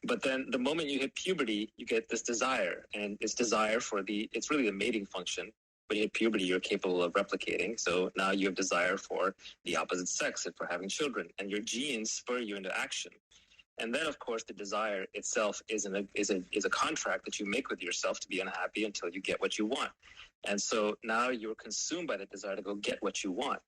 But then the moment you hit puberty, you get this desire, and it's desire it's really a mating function. When you hit puberty, you're capable of replicating. So now you have desire for the opposite sex and for having children, and your genes spur you into action. And then, of course, the desire itself is a contract that you make with yourself to be unhappy until you get what you want. And so now you're consumed by the desire to go get what you want.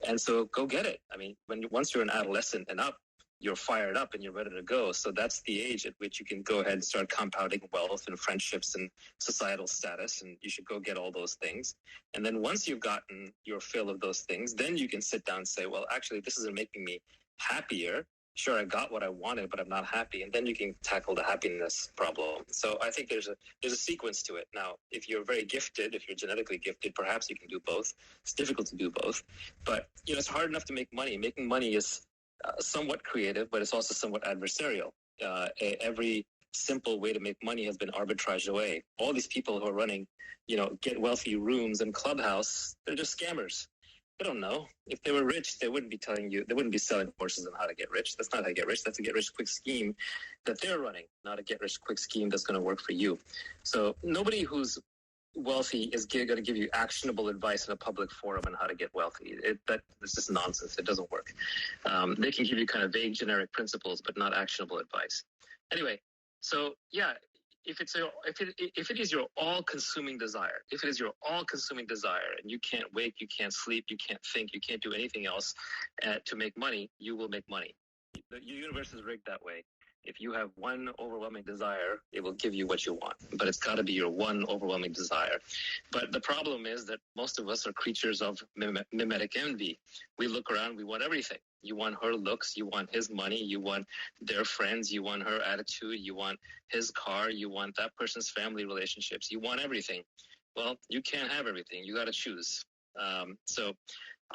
And so go get it. I mean, once you're an adolescent and up, you're fired up and you're ready to go. So that's the age at which you can go ahead and start compounding wealth and friendships and societal status. And you should go get all those things. And then once you've gotten your fill of those things, then you can sit down and say, well, actually, this isn't making me happier. Sure, I got what I wanted, but I'm not happy. And then you can tackle the happiness problem. So I think there's a sequence to it. Now, if you're very gifted, if you're genetically gifted, perhaps you can do both. It's difficult to do both. But, it's hard enough to make money. Making money is somewhat creative, but it's also somewhat adversarial. Every simple way to make money has been arbitraged away. All these people who are running, get wealthy rooms and Clubhouse, they're just scammers. They don't know. If they were rich, they wouldn't be selling courses on how to get rich. That's not how to get rich. That's a get rich quick scheme that they're running, not a get rich quick scheme that's going to work for you. So nobody who's wealthy is going to give you actionable advice in a public forum on how to get wealthy. That's just nonsense. It doesn't work. They can give you kind of vague generic principles, but not actionable advice. Anyway, so yeah, if it is your all-consuming desire, and you can't wake, you can't sleep, you can't think, you can't do anything else to make money, you will make money. The universe is rigged that way. If you have one overwhelming desire, it will give you what you want. But it's got to be your one overwhelming desire. But the problem is that most of us are creatures of mimetic envy. We look around, we want everything. You want her looks, you want his money, you want their friends, you want her attitude, you want his car, you want that person's family relationships, you want everything. Well, you can't have everything. You got to choose. So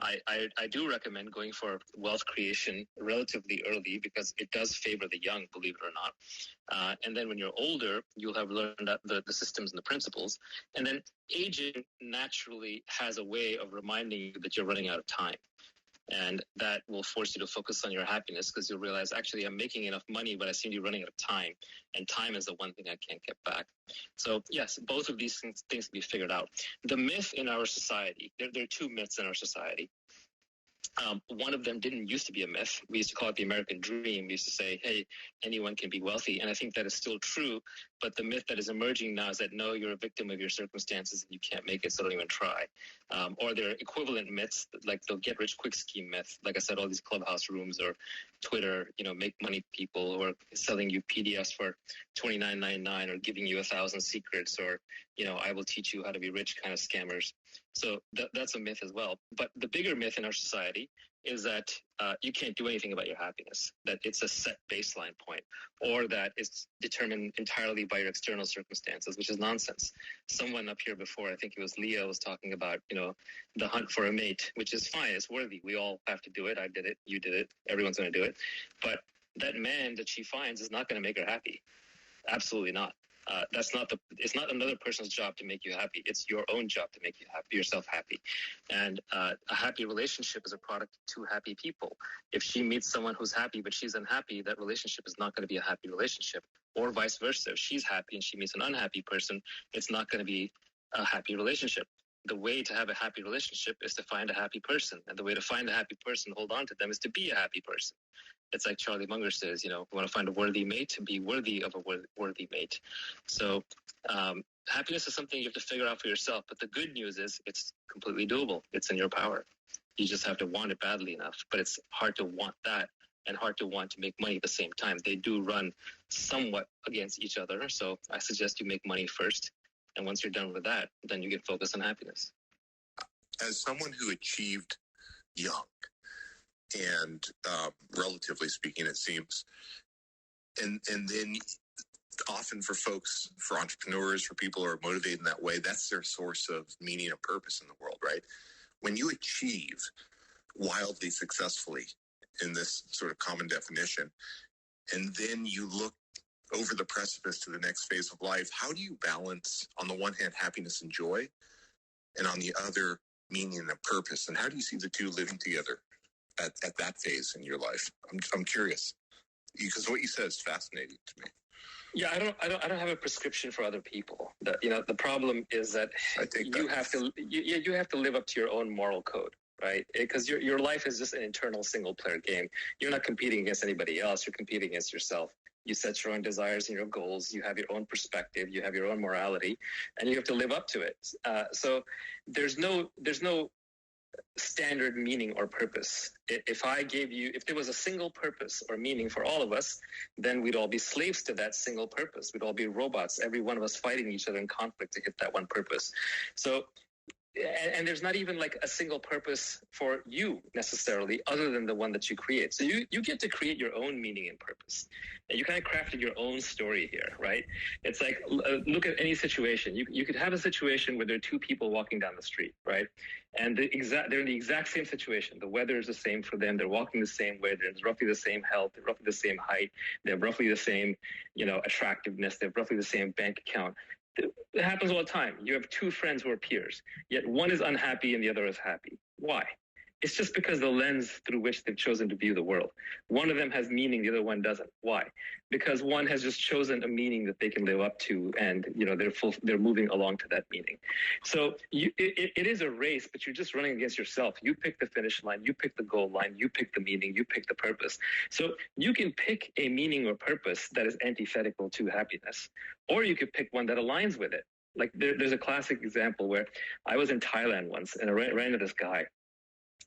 I do recommend going for wealth creation relatively early because it does favor the young, believe it or not. And then when you're older, you'll have learned the systems and the principles. And then aging naturally has a way of reminding you that you're running out of time. And that will force you to focus on your happiness because you'll realize, actually, I'm making enough money, but I seem to be running out of time. And time is the one thing I can't get back. So, yes, both of these things can be figured out. The myth in our society, there are two myths in our society. One of them didn't used to be a myth. We used to call it the American dream. We used to say, hey, anyone can be wealthy. And I think that is still true. But the myth that is emerging now is that, no, you're a victim of your circumstances and you can't make it, so don't even try. Or there are equivalent myths, like the get-rich-quick scheme myth. Like I said, all these Clubhouse rooms or Twitter, make money people who are selling you PDFs for $29.99 or giving you 1,000 secrets or, I will teach you how to be rich kind of scammers. So that's a myth as well. But the bigger myth in our society is that you can't do anything about your happiness, that it's a set baseline point, or that it's determined entirely by your external circumstances, which is nonsense. Someone up here before, I think it was Leah, was talking about, the hunt for a mate, which is fine. It's worthy. We all have to do it. I did it. You did it. Everyone's going to do it. But that man that she finds is not going to make her happy. Absolutely not. It's not another person's job to make you happy. It's your own job to make yourself happy. And a happy relationship is a product of two happy people. If she meets someone who's happy, but she's unhappy, that relationship is not going to be a happy relationship, or vice versa. If she's happy and she meets an unhappy person, it's not going to be a happy relationship. The way to have a happy relationship is to find a happy person. And the way to find a happy person, hold on to them, is to be a happy person. It's like Charlie Munger says, you want to find a worthy mate, to be worthy of a worthy mate. So happiness is something you have to figure out for yourself. But the good news is it's completely doable. It's in your power. You just have to want it badly enough. But it's hard to want that and hard to want to make money at the same time. They do run somewhat against each other. So I suggest you make money first. And once you're done with that, then you can focus on happiness. As someone who achieved young, and relatively speaking, it seems, and then often for folks, for entrepreneurs, for people who are motivated in that way, that's their source of meaning and purpose in the world, right? When you achieve wildly successfully in this sort of common definition, and then you look over the precipice to the next phase of life, how do you balance, on the one hand, happiness and joy, and on the other, meaning and purpose? And how do you see the two living together at that phase in your life? I'm curious, because what you said is fascinating to me. Yeah, I don't have a prescription for other people. The problem is that you have to live up to your own moral code, right? Because your life is just an internal single player game. You're not competing against anybody else. You're competing against yourself. You set your own desires and your goals. You have your own perspective. You have your own morality, and you have to live up to it. So there's no standard meaning or purpose. If there was a single purpose or meaning for all of us, then we'd all be slaves to that single purpose. We'd all be robots, every one of us fighting each other in conflict to hit that one purpose. So, and there's not even like a single purpose for you necessarily other than the one that you create. So you get to create your own meaning and purpose. And you kind of crafted your own story here, right? It's like, look at any situation. You could have a situation where there are two people walking down the street, right? And they're in the exact same situation. The weather is the same for them. They're walking the same way. They're roughly the same health. They're roughly the same height. They're roughly the same, attractiveness. They're roughly the same bank account. It happens all the time. You have two friends who are peers, yet one is unhappy and the other is happy. Why? It's just because the lens through which they've chosen to view the world. One of them has meaning, the other one doesn't. Why? Because one has just chosen a meaning that they can live up to, and they're moving along to that meaning. So it is a race, but you're just running against yourself. You pick the finish line, you pick the goal line, you pick the meaning, you pick the purpose. So you can pick a meaning or purpose that is antithetical to happiness, or you could pick one that aligns with it. Like there's a classic example where I was in Thailand once, and I ran into this guy.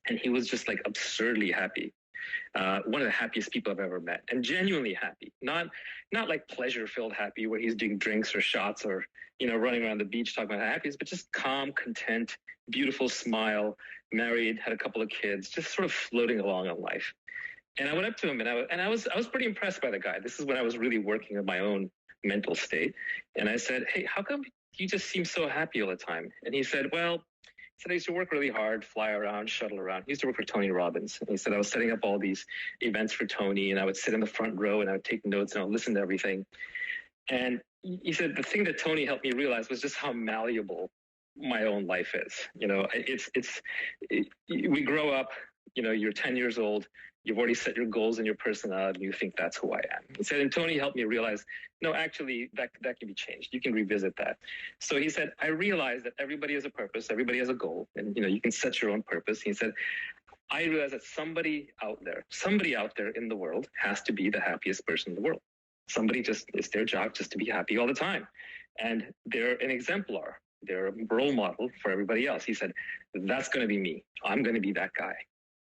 And he was just like absurdly happy. One of the happiest people I've ever met, and genuinely happy. Not like pleasure-filled happy where he's doing drinks or shots or, running around the beach talking about happiness, but just calm, content, beautiful smile, married, had a couple of kids, just sort of floating along in life. And I went up to him and I was pretty impressed by the guy. This is when I was really working on my own mental state. And I said, "Hey, how come you just seem so happy all the time?" And he said, "Well," he said, "I used to work really hard, fly around, shuttle around." He used to work for Tony Robbins. And he said, "I was setting up all these events for Tony, and I would sit in the front row and I would take notes and I would listen to everything." And he said, the thing that Tony helped me realize was just how malleable my own life is. We grow up, you're 10 years old, you've already set your goals and your personality, and you think that's who I am. He said, and Tony helped me realize, no, actually, that can be changed. You can revisit that. So he said, I realized that everybody has a purpose, everybody has a goal, and you can set your own purpose. He said, I realized that somebody out there in the world has to be the happiest person in the world. Somebody it's their job just to be happy all the time. And they're an exemplar. They're a role model for everybody else. He said, that's going to be me. I'm going to be that guy.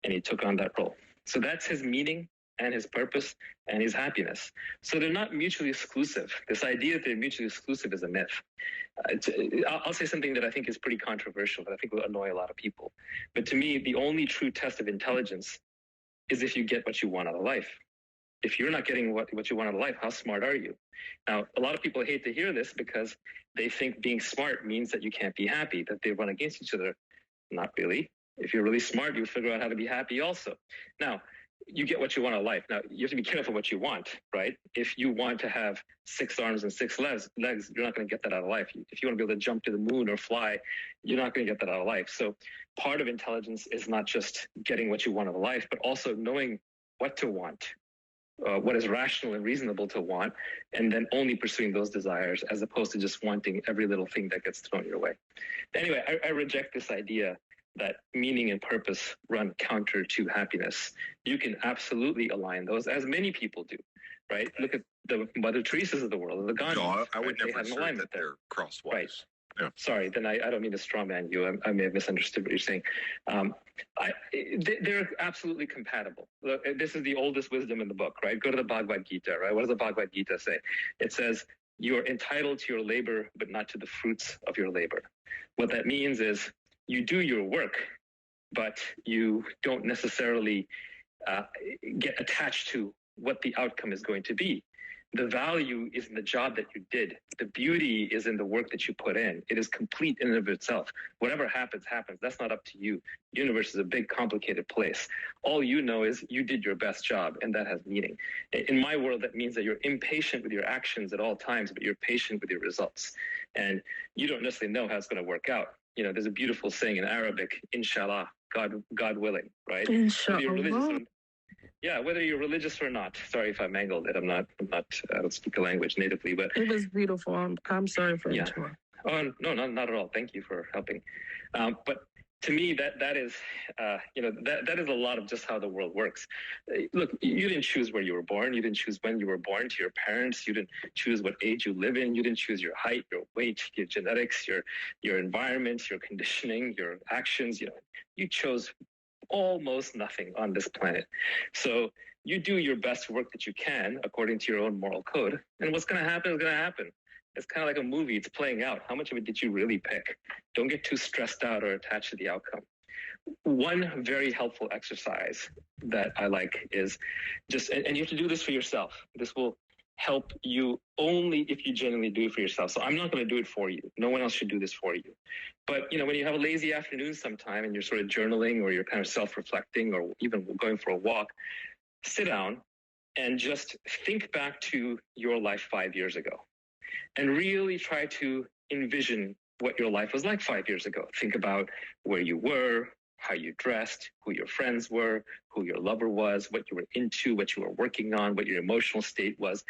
And he took on that role. So that's his meaning and his purpose and his happiness. So they're not mutually exclusive. This idea that they're mutually exclusive is a myth. I'll say something that I think is pretty controversial, that I think will annoy a lot of people. But to me, the only true test of intelligence is if you get what you want out of life. If you're not getting what you want out of life, how smart are you? Now, a lot of people hate to hear this because they think being smart means that you can't be happy, that they run against each other. Not really. If you're really smart, you figure out how to be happy also. Now, you get what you want out of life. Now, you have to be careful what you want, right? If you want to have 6 arms and 6 legs, you're not going to get that out of life. If you want to be able to jump to the moon or fly, you're not going to get that out of life. So part of intelligence is not just getting what you want out of life, but also knowing what to want. What is rational and reasonable to want, and then only pursuing those desires as opposed to just wanting every little thing that gets thrown your way. Anyway, I reject this idea that meaning and purpose run counter to happiness. You can absolutely align those, as many people do, right? Look at the Mother Teresa's of the world, the Gandhis. No, I would never assert that they're crosswise. Right. Yeah. Sorry, then I don't mean to strawman you. I may have misunderstood what you're saying. They're absolutely compatible. Look, this is the oldest wisdom in the book, right? Go to the Bhagavad Gita, right? What does the Bhagavad Gita say? It says, you are entitled to your labor, but not to the fruits of your labor. What that means is you do your work, but you don't necessarily get attached to what the outcome is going to be. The value is in the job that you did. The beauty is in the work that you put in. It is complete in and of itself. Whatever happens, happens. That's not up to you. The universe is a big, complicated place. All you know is you did your best job, and that has meaning. In my world, that means that you're impatient with your actions at all times, but you're patient with your results. And you don't necessarily know how it's going to work out. There's a beautiful saying in Arabic, inshallah, God willing, right? Inshallah. Yeah, whether you're religious or not. Sorry if I mangled it. I don't speak the language natively, but it was beautiful. I'm sorry for interrupting. Oh no, not at all. Thank you for helping. But to me, that is, that is a lot of just how the world works. Look, you didn't choose where you were born. You didn't choose when you were born to your parents. You didn't choose what age you live in. You didn't choose your height, your weight, your genetics, your environment, your conditioning, your actions. You chose almost nothing on this planet. So you do your best work that you can according to your own moral code. And what's going to happen is going to happen. It's kind of like a movie. It's playing out. How much of it did you really pick? Don't get too stressed out or attached to the outcome. One very helpful exercise that I like is just, and you have to do this for yourself. This will help you only if you genuinely do it for yourself. So I'm not going to do it for you. No one else should do this for you. But, when you have a lazy afternoon sometime and you're sort of journaling or you're kind of self-reflecting or even going for a walk, sit down and just think back to your life 5 years ago. And really try to envision what your life was like 5 years ago. Think about where you were, how you dressed, who your friends were, who your lover was, what you were into, what you were working on, what your emotional state was.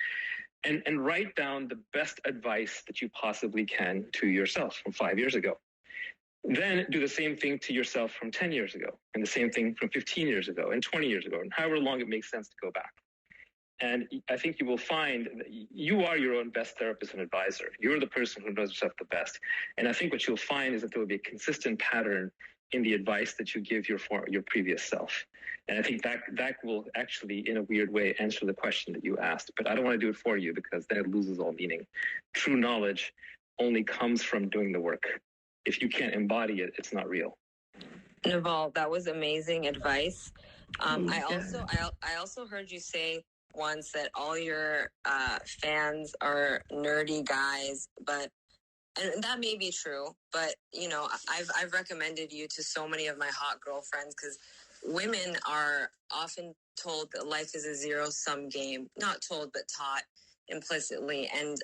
And write down the best advice that you possibly can to yourself from 5 years ago. Then do the same thing to yourself from 10 years ago, and the same thing from 15 years ago, and 20 years ago, and however long it makes sense to go back. And I think you will find that you are your own best therapist and advisor. You're the person who knows yourself the best. And I think what you'll find is that there will be a consistent pattern in the advice that you give your previous self. And I think that will actually, in a weird way, answer the question that you asked. But I don't want to do it for you because then it loses all meaning. True knowledge only comes from doing the work. If you can't embody it, it's not real. Naval, that was amazing advice. I also heard you say once that all your fans are nerdy guys, and that may be true, but I've recommended you to so many of my hot girlfriends because women are often told that life is a zero-sum game. Not told, but taught implicitly. And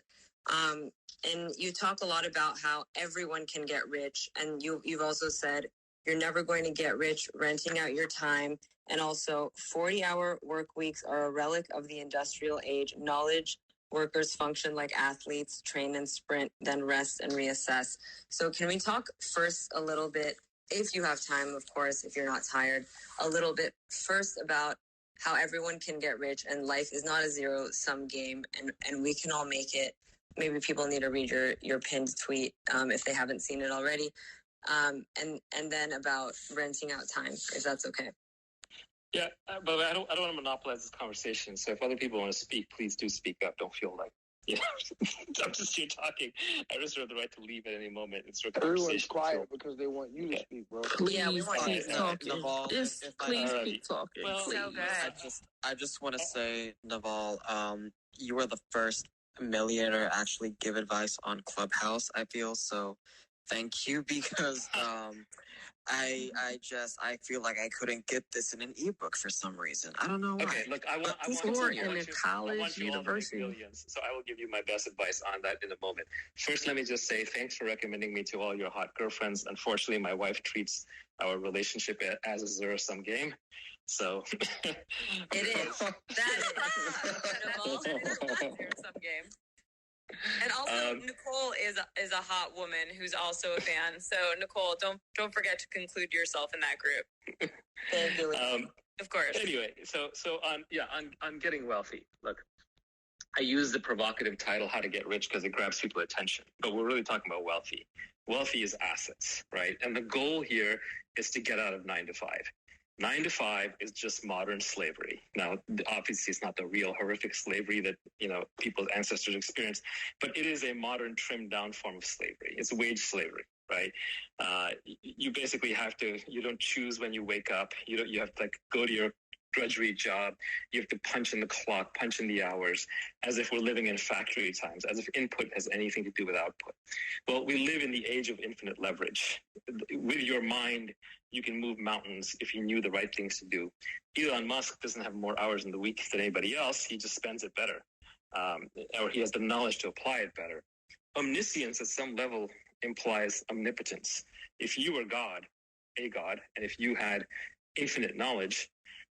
you talk a lot about how everyone can get rich, and you've also said you're never going to get rich renting out your time. And also, 40-hour work weeks are a relic of the industrial age. Knowledge workers function like athletes, train and sprint, then rest and reassess. So can we talk first a little bit, if you have time, of course, if you're not tired, a little bit first about how everyone can get rich and life is not a zero-sum game and we can all make it. Maybe people need to read your pinned tweet if they haven't seen it already. And then about renting out time, if that's okay. Yeah, but I don't want to monopolize this conversation. So if other people want to speak, please do speak up. Don't feel like, I'm just here talking. I reserve the right to leave at any moment. It's a Everyone's quiet because they want you to speak, bro. Please keep talking. Please keep talking. Well, so good. I just want to say, Naval, you were the first millionaire to actually give advice on Clubhouse, I feel. So thank you, because I feel like I couldn't get this in an ebook for some reason. I don't know why. Okay, look, I want university. Millions, so I will give you my best advice on that in a moment. First, let me just say thanks for recommending me to all your hot girlfriends. Unfortunately, my wife treats our relationship as a zero-sum game. So it is. That is a zero-sum game. And also, Nicole is a hot woman who's also a fan. So, Nicole, don't forget to conclude yourself in that group. Thank you. Of course. Anyway, so on getting wealthy. Look, I use the provocative title "How to Get Rich" because it grabs people's attention. But we're really talking about wealthy. Wealthy is assets, right? And the goal here is to get out of 9 to 5. 9 to 5 is just modern slavery. Now, obviously, it's not the real horrific slavery that, people's ancestors experienced, but it is a modern trimmed down form of slavery. It's wage slavery, right? You basically you don't choose when you wake up. You have to go to your drudgery job. You have to punch in the clock, punch in the hours, as if we're living in factory times, as if input has anything to do with output. Well, we live in the age of infinite leverage. With your mind, you can move mountains if you knew the right things to do. Elon Musk doesn't have more hours in the week than anybody else. He just spends it better. Or he has the knowledge to apply it better. Omniscience at some level implies omnipotence. If you were God, and if you had infinite knowledge,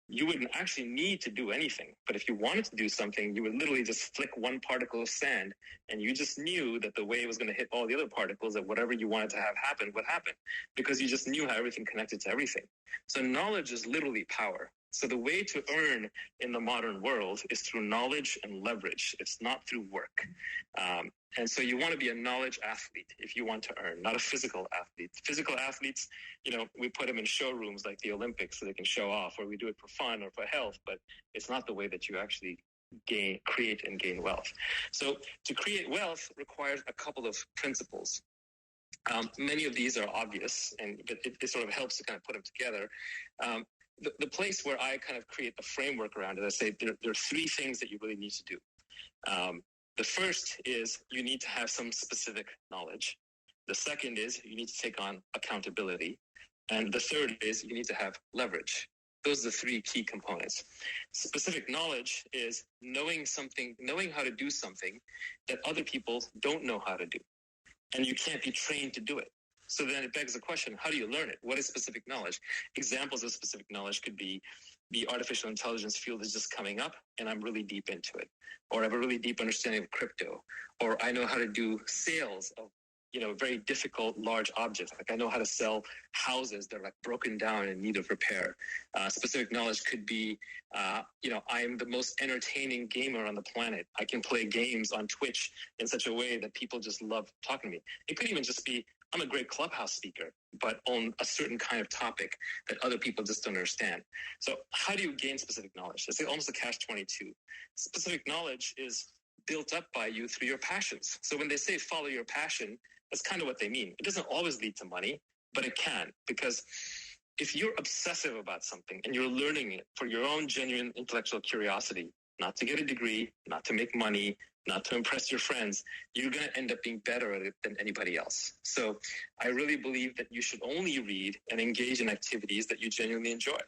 you wouldn't actually need to do anything. But if you wanted to do something, you would literally just flick one particle of sand, and you just knew that the wave was going to hit all the other particles, that whatever you wanted to have happen would happen, because you just knew how everything connected to everything. So knowledge is literally power. So the way to earn in the modern world is through knowledge and leverage. It's not through work. And so you want to be a knowledge athlete if you want to earn, not a physical athlete. Physical athletes, we put them in showrooms like the Olympics so they can show off, or we do it for fun or for health, but it's not the way that you actually create and gain wealth. So to create wealth requires a couple of principles. Many of these are obvious, but it sort of helps to kind of put them together. The place where I kind of create a framework around it, I say there are three things that you really need to do. The first is you need to have some specific knowledge. The second is you need to take on accountability. And the third is you need to have leverage. Those are the three key components. Specific knowledge is knowing how to do something that other people don't know how to do. And you can't be trained to do it. So then it begs the question, how do you learn it? What is specific knowledge? Examples of specific knowledge could be the artificial intelligence field is just coming up and I'm really deep into it. Or I have a really deep understanding of crypto. Or I know how to do sales of very difficult, large objects. Like I know how to sell houses that are like broken down and in need of repair. Specific knowledge could be, I'm the most entertaining gamer on the planet. I can play games on Twitch in such a way that people just love talking to me. It could even just be, I'm a great Clubhouse speaker, but on a certain kind of topic that other people just don't understand. So how do you gain specific knowledge? It's almost a catch-22. Specific knowledge is built up by you through your passions. So when they say follow your passion, that's kind of what they mean. It doesn't always lead to money, but it can, because if you're obsessive about something and you're learning it for your own genuine intellectual curiosity, not to get a degree, not to make money, not to impress your friends, you're going to end up being better at it than anybody else. So I really believe that you should only read and engage in activities that you genuinely enjoy.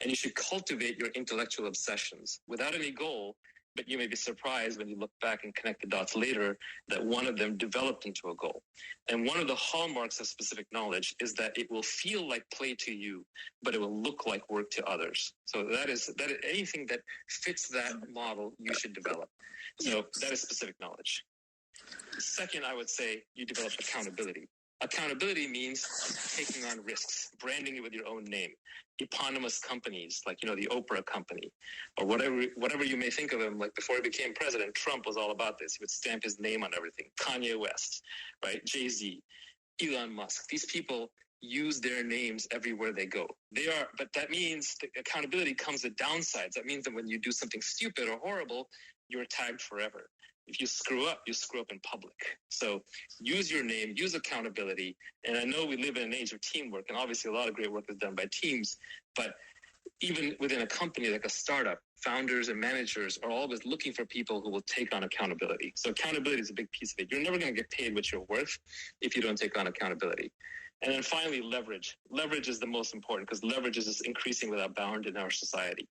And you should cultivate your intellectual obsessions without any goal, but you may be surprised when you look back and connect the dots later that one of them developed into a goal. And one of the hallmarks of specific knowledge is that it will feel like play to you, but it will look like work to others. So that is anything that fits that model, you should develop. So that is specific knowledge. Second, I would say you develop accountability. Accountability means taking on risks, branding it with your own name. Eponymous companies like, the Oprah company or whatever you may think of him. Like before he became president, Trump was all about this. He would stamp his name on everything. Kanye West, right? Jay-Z, Elon Musk. These people use their names everywhere they go. But that means the accountability comes with downsides. That means that when you do something stupid or horrible, you're tagged forever. If you screw up in public. So use your name, use accountability. And I know we live in an age of teamwork, and obviously a lot of great work is done by teams. But even within a company like a startup, founders and managers are always looking for people who will take on accountability. So accountability is a big piece of it. You're never going to get paid what you're worth if you don't take on accountability. And then finally, leverage. Leverage is the most important because leverage is just increasing without bound in our society.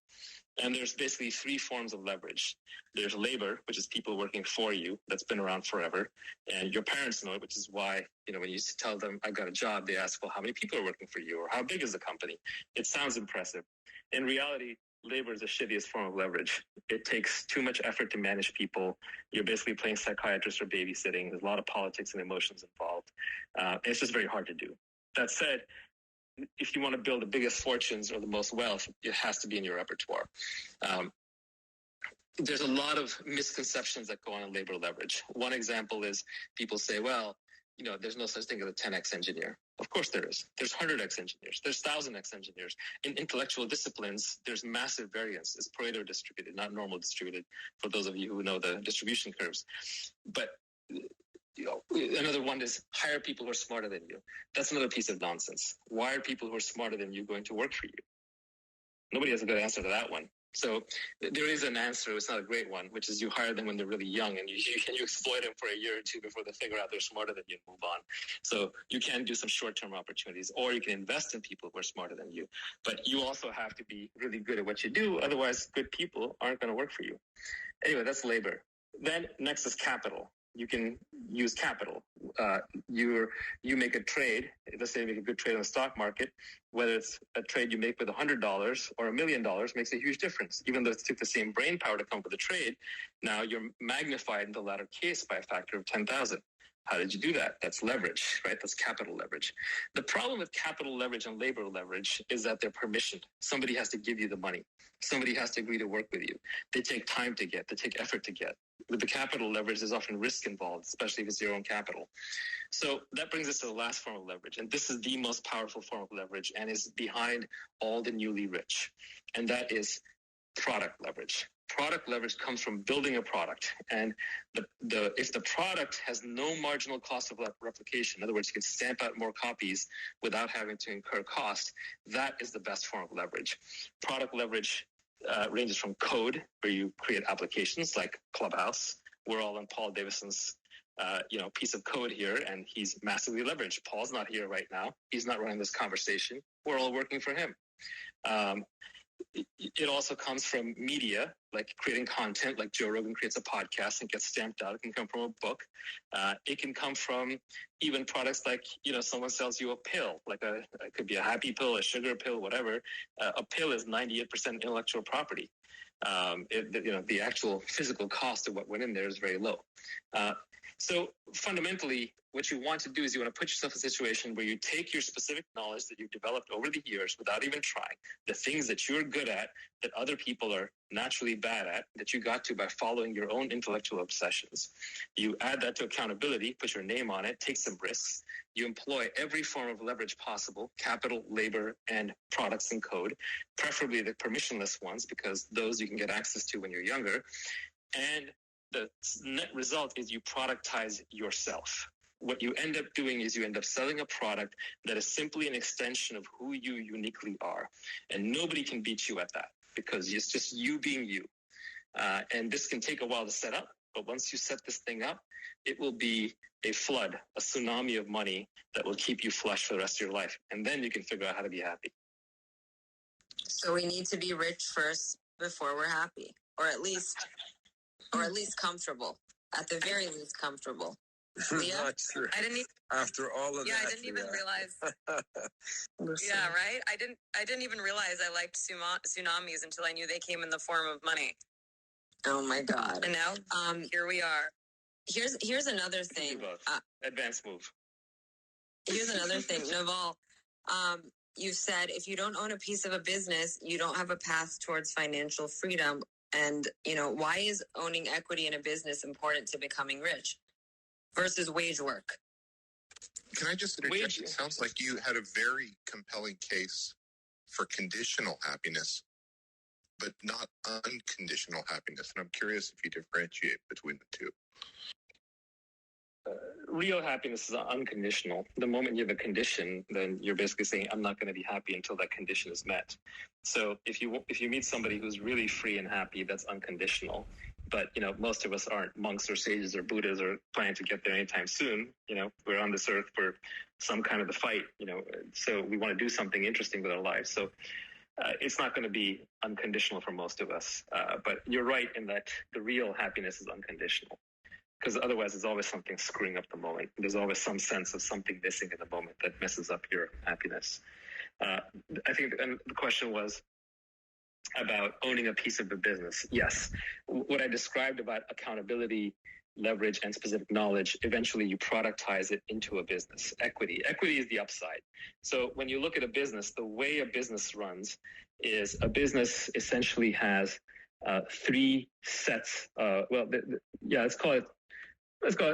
And there's basically three forms of leverage. There's labor, which is people working for you. That's been around forever. And your parents know it, which is why, when you tell them, I got a job, they ask, well, how many people are working for you? Or how big is the company? It sounds impressive. In reality, labor is the shittiest form of leverage. It takes too much effort to manage people. You're basically playing psychiatrist or babysitting. There's a lot of politics and emotions involved. It's just very hard to do. That said, if you want to build the biggest fortunes or the most wealth, it has to be in your repertoire. There's a lot of misconceptions that go on in labor leverage. One example is people say, well, there's no such thing as a 10x engineer. Of course there is. There's 100x engineers. There's 1000x engineers. In intellectual disciplines, there's massive variance. It's Pareto distributed, not normal distributed, for those of you who know the distribution curves. But another one is hire people who are smarter than you. That's another piece of nonsense. Why are people who are smarter than you going to work for you? Nobody has a good answer to that one. So there is an answer. It's not a great one, which is you hire them when they're really young and you exploit them for a year or two before they figure out they're smarter than you and move on. So you can do some short-term opportunities, or you can invest in people who are smarter than you. But you also have to be really good at what you do. Otherwise, good people aren't going to work for you. Anyway, that's labor. Then next is capital. You can use capital. you make a trade. Let's say you make a good trade on the stock market. Whether it's a trade you make with $100 or $1 million makes a huge difference. Even though it took the same brain power to come up with a trade, now you're magnified in the latter case by a factor of 10,000. How did you do that? That's leverage, right? That's capital leverage. The problem with capital leverage and labor leverage is that they're permissioned. Somebody has to give you the money. Somebody has to agree to work with you. They take time to get. They take effort to get. With the capital leverage, there's often risk involved, especially if it's your own capital. So that brings us to the last form of leverage. And this is the most powerful form of leverage and is behind all the newly rich. And that is product leverage. Product leverage comes from building a product. And if the product has no marginal cost of replication, in other words, you can stamp out more copies without having to incur cost, that is the best form of leverage. Product leverage ranges from code, where you create applications like Clubhouse. We're all on Paul Davison's piece of code here, and he's massively leveraged. Paul's not here right now. He's not running this conversation. We're all working for him. It also comes from media, like creating content, like Joe Rogan creates a podcast and gets stamped out. It can come from a book. It can come from even products like, someone sells you a pill, like it could be a happy pill, a sugar pill, whatever. A pill is 98% intellectual property. The actual physical cost of what went in there is very low. So fundamentally, what you want to do is you want to put yourself in a situation where you take your specific knowledge that you've developed over the years without even trying, the things that you're good at, that other people are naturally bad at, that you got to by following your own intellectual obsessions. You add that to accountability, put your name on it, take some risks. You employ every form of leverage possible, capital, labor, and products and code, preferably the permissionless ones, because those you can get access to when you're younger. And the net result is you productize yourself. What you end up doing is you end up selling a product that is simply an extension of who you uniquely are. And nobody can beat you at that because it's just you being you. And this can take a while to set up, but once you set this thing up, it will be a flood, a tsunami of money that will keep you flush for the rest of your life. And then you can figure out how to be happy. So we need to be rich first before we're happy, or at least comfortable. At the very least, comfortable. Yeah, not true. After all of that. I didn't even realize. Yeah, right. I didn't even realize I liked tsunamis until I knew they came in the form of money. Oh my God! And now, here we are. Here's another thing. Advanced move. Here's another thing, Naval. You said if you don't own a piece of a business, you don't have a path towards financial freedom. And, why is owning equity in a business important to becoming rich versus wage work? Can I just interject? It sounds like you had a very compelling case for conditional happiness, but not unconditional happiness. And I'm curious if you differentiate between the two. Real happiness is unconditional. The moment you have a condition, then you're basically saying, I'm not going to be happy until that condition is met. So if you meet somebody who's really free and happy, that's unconditional. But, most of us aren't monks or sages or Buddhas or planning to get there anytime soon. We're on this earth for some kind of the fight, so we want to do something interesting with our lives. So it's not going to be unconditional for most of us. But you're right in that the real happiness is unconditional. Because otherwise, there's always something screwing up the moment. There's always some sense of something missing in the moment that messes up your happiness. I think and the question was about owning a piece of the business. Yes. What I described about accountability, leverage, and specific knowledge, eventually you productize it into a business. Equity is the upside. So when you look at a business, the way a business runs is a business essentially has three sets. Let's call it.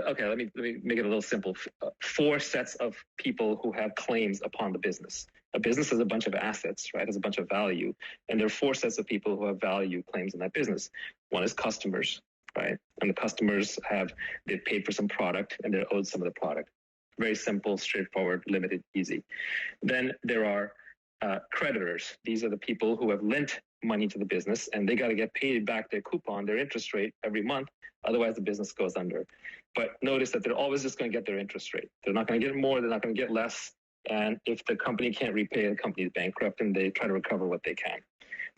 Okay, let me make it a little simple. 4 sets of people who have claims upon the business. A business has a bunch of assets, right? Has a bunch of value. And there are 4 sets of people who have value claims in that business. One is customers, right? And the customers they've paid for some product and they're owed some of the product. Very simple, straightforward, limited, easy. Then there are creditors. These are the people who have lent money to the business and they got to get paid back their coupon, their interest rate every month. Otherwise, the business goes under. But notice that they're always just going to get their interest rate. They're not going to get more. They're not going to get less. And if the company can't repay, the company is bankrupt and they try to recover what they can.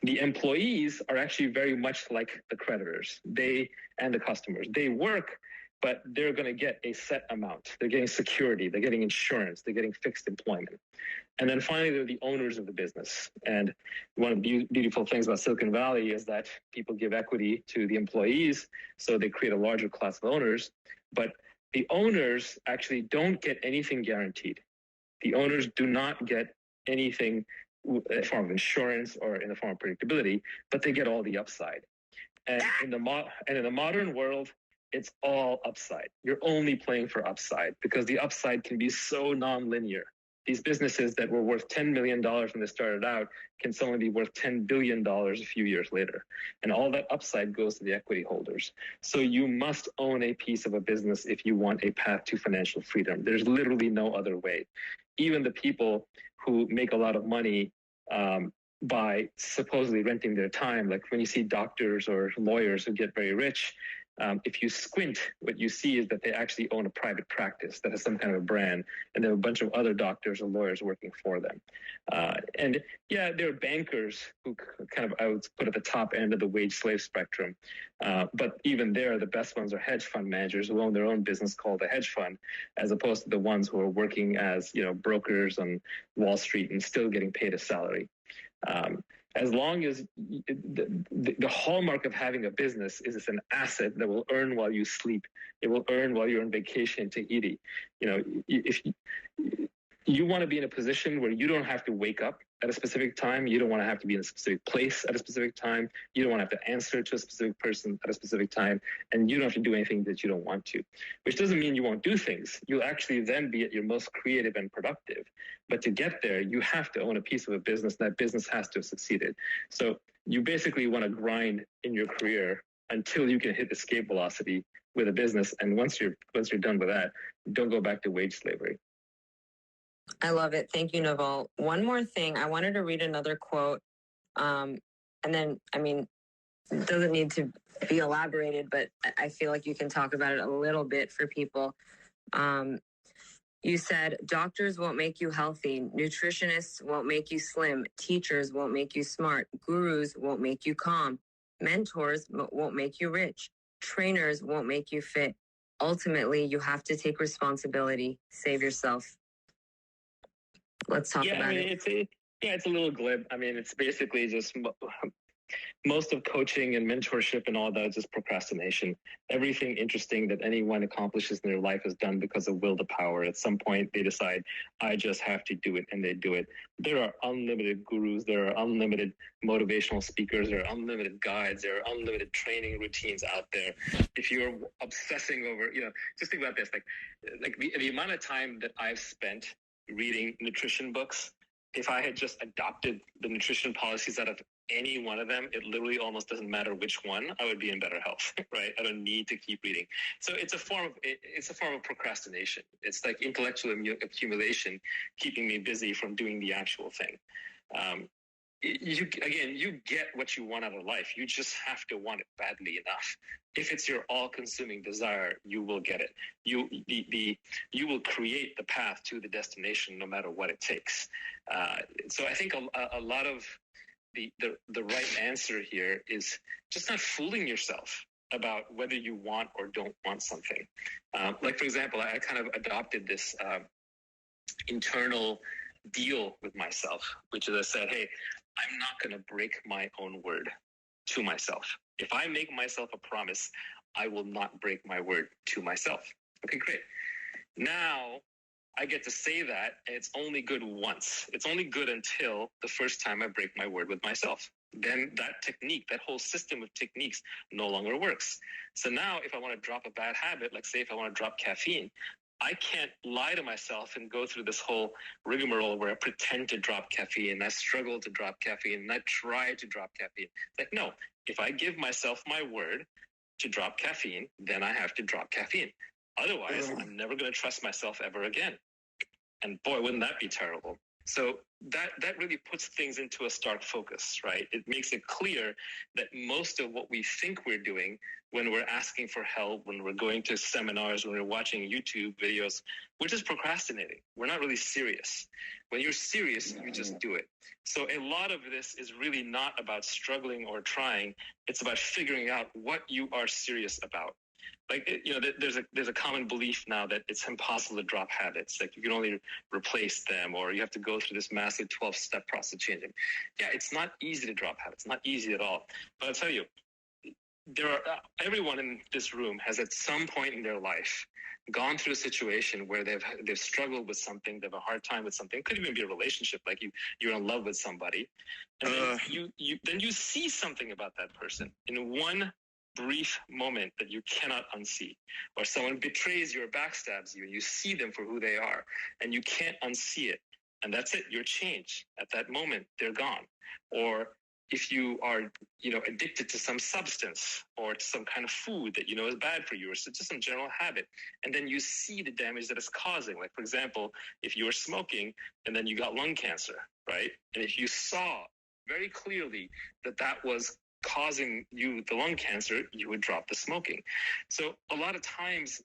The employees are actually very much like the creditors. They and the customers. They work but they're going to get a set amount. They're getting security. They're getting insurance. They're getting fixed employment. And then finally, they're the owners of the business. And one of the beautiful things about Silicon Valley is that people give equity to the employees, so they create a larger class of owners. But the owners actually don't get anything guaranteed. The owners do not get anything in the form of insurance or in the form of predictability, but they get all the upside. And in the modern world, it's all upside. You're only playing for upside because the upside can be so nonlinear. These businesses that were worth $10 million when they started out can suddenly be worth $10 billion a few years later. And all that upside goes to the equity holders. So you must own a piece of a business if you want a path to financial freedom. There's literally no other way. Even the people who make a lot of money by supposedly renting their time, like when you see doctors or lawyers who get very rich, if you squint, what you see is that they actually own a private practice that has some kind of a brand, and there are a bunch of other doctors or lawyers working for them. And yeah, there are bankers who kind of, I would put at the top end of the wage slave spectrum. But even there, the best ones are hedge fund managers who own their own business called a hedge fund, as opposed to the ones who are working as, brokers on Wall Street and still getting paid a salary. As long as the hallmark of having a business is it's an asset that will earn while you sleep. It will earn while you're on vacation in Tahiti. If you want to be in a position where you don't have to wake up at a specific time, you don't want to have to be in a specific place at a specific time, you don't want to have to answer to a specific person at a specific time, and you don't have to do anything that you don't want to, which doesn't mean you won't do things. You'll actually then be at your most creative and productive. But to get there, you have to own a piece of a business, and that business has to have succeeded. So you basically want to grind in your career until you can hit escape velocity with a business. And once you're done with that, don't go back to wage slavery. I love it. Thank you, Naval. One more thing. I wanted to read another quote. And then, it doesn't need to be elaborated, but I feel like you can talk about it a little bit for people. You said, doctors won't make you healthy. Nutritionists won't make you slim. Teachers won't make you smart. Gurus won't make you calm. Mentors won't make you rich. Trainers won't make you fit. Ultimately, you have to take responsibility. Save yourself. Let's talk about it. It's a little glib. It's basically just most of coaching and mentorship and all that is just procrastination. Everything interesting that anyone accomplishes in their life is done because of will to power. At some point, they decide, I just have to do it, and they do it. There are unlimited gurus. There are unlimited motivational speakers. There are unlimited guides. There are unlimited training routines out there. If you're obsessing over, just think about this, like the amount of time that I've spent reading nutrition books, if I had just adopted the nutrition policies out of any one of them, it literally almost doesn't matter which one, I would be in better health, right? I don't need to keep reading. So it's a form of procrastination. It's like intellectual accumulation, keeping me busy from doing the actual thing. You get what you want out of life. You just have to want it badly enough. If it's your all-consuming desire, you will get it. You will create the path to the destination, no matter what it takes. So I think a lot of the right answer here is just not fooling yourself about whether you want or don't want something. Like, for example, I kind of adopted this internal deal with myself, which is I said, hey, I'm not going to break my own word to myself. If I make myself a promise, I will not break my word to myself. Okay, great. Now I get to say that, and it's only good once. It's only good until the first time I break my word with myself. Then that technique, that whole system of techniques no longer works. So now if I want to drop a bad habit, like say if I want to drop caffeine, I can't lie to myself and go through this whole rigmarole where I pretend to drop caffeine, I struggle to drop caffeine, and I try to drop caffeine. Like, no, if I give myself my word to drop caffeine, then I have to drop caffeine. Otherwise, I'm never going to trust myself ever again. And boy, wouldn't that be terrible? So that really puts things into a stark focus, right? It makes it clear that most of what we think we're doing when we're asking for help, when we're going to seminars, when we're watching YouTube videos, we're just procrastinating. We're not really serious. When you're serious, you just do it. So a lot of this is really not about struggling or trying. It's about figuring out what you are serious about. Like, there's a common belief now that it's impossible to drop habits. Like, you can only replace them, or you have to go through this massive 12-step process of changing. Yeah, it's not easy to drop habits. Not easy at all. But I'll tell you, everyone in this room has at some point in their life gone through a situation where they've struggled with something, they have a hard time with something. It could even be a relationship, like you're in love with somebody, and then you see something about that person in one brief moment that you cannot unsee, or someone betrays you or backstabs you, and you see them for who they are, and you can't unsee it, and that's it. You're changed at that moment. They're gone. Or if you are, addicted to some substance or to some kind of food that is bad for you, or just some general habit, and then you see the damage that it's causing. Like, for example, if you were smoking and then you got lung cancer, right? And if you saw very clearly that was causing you the lung cancer, you would drop the smoking. So a lot of times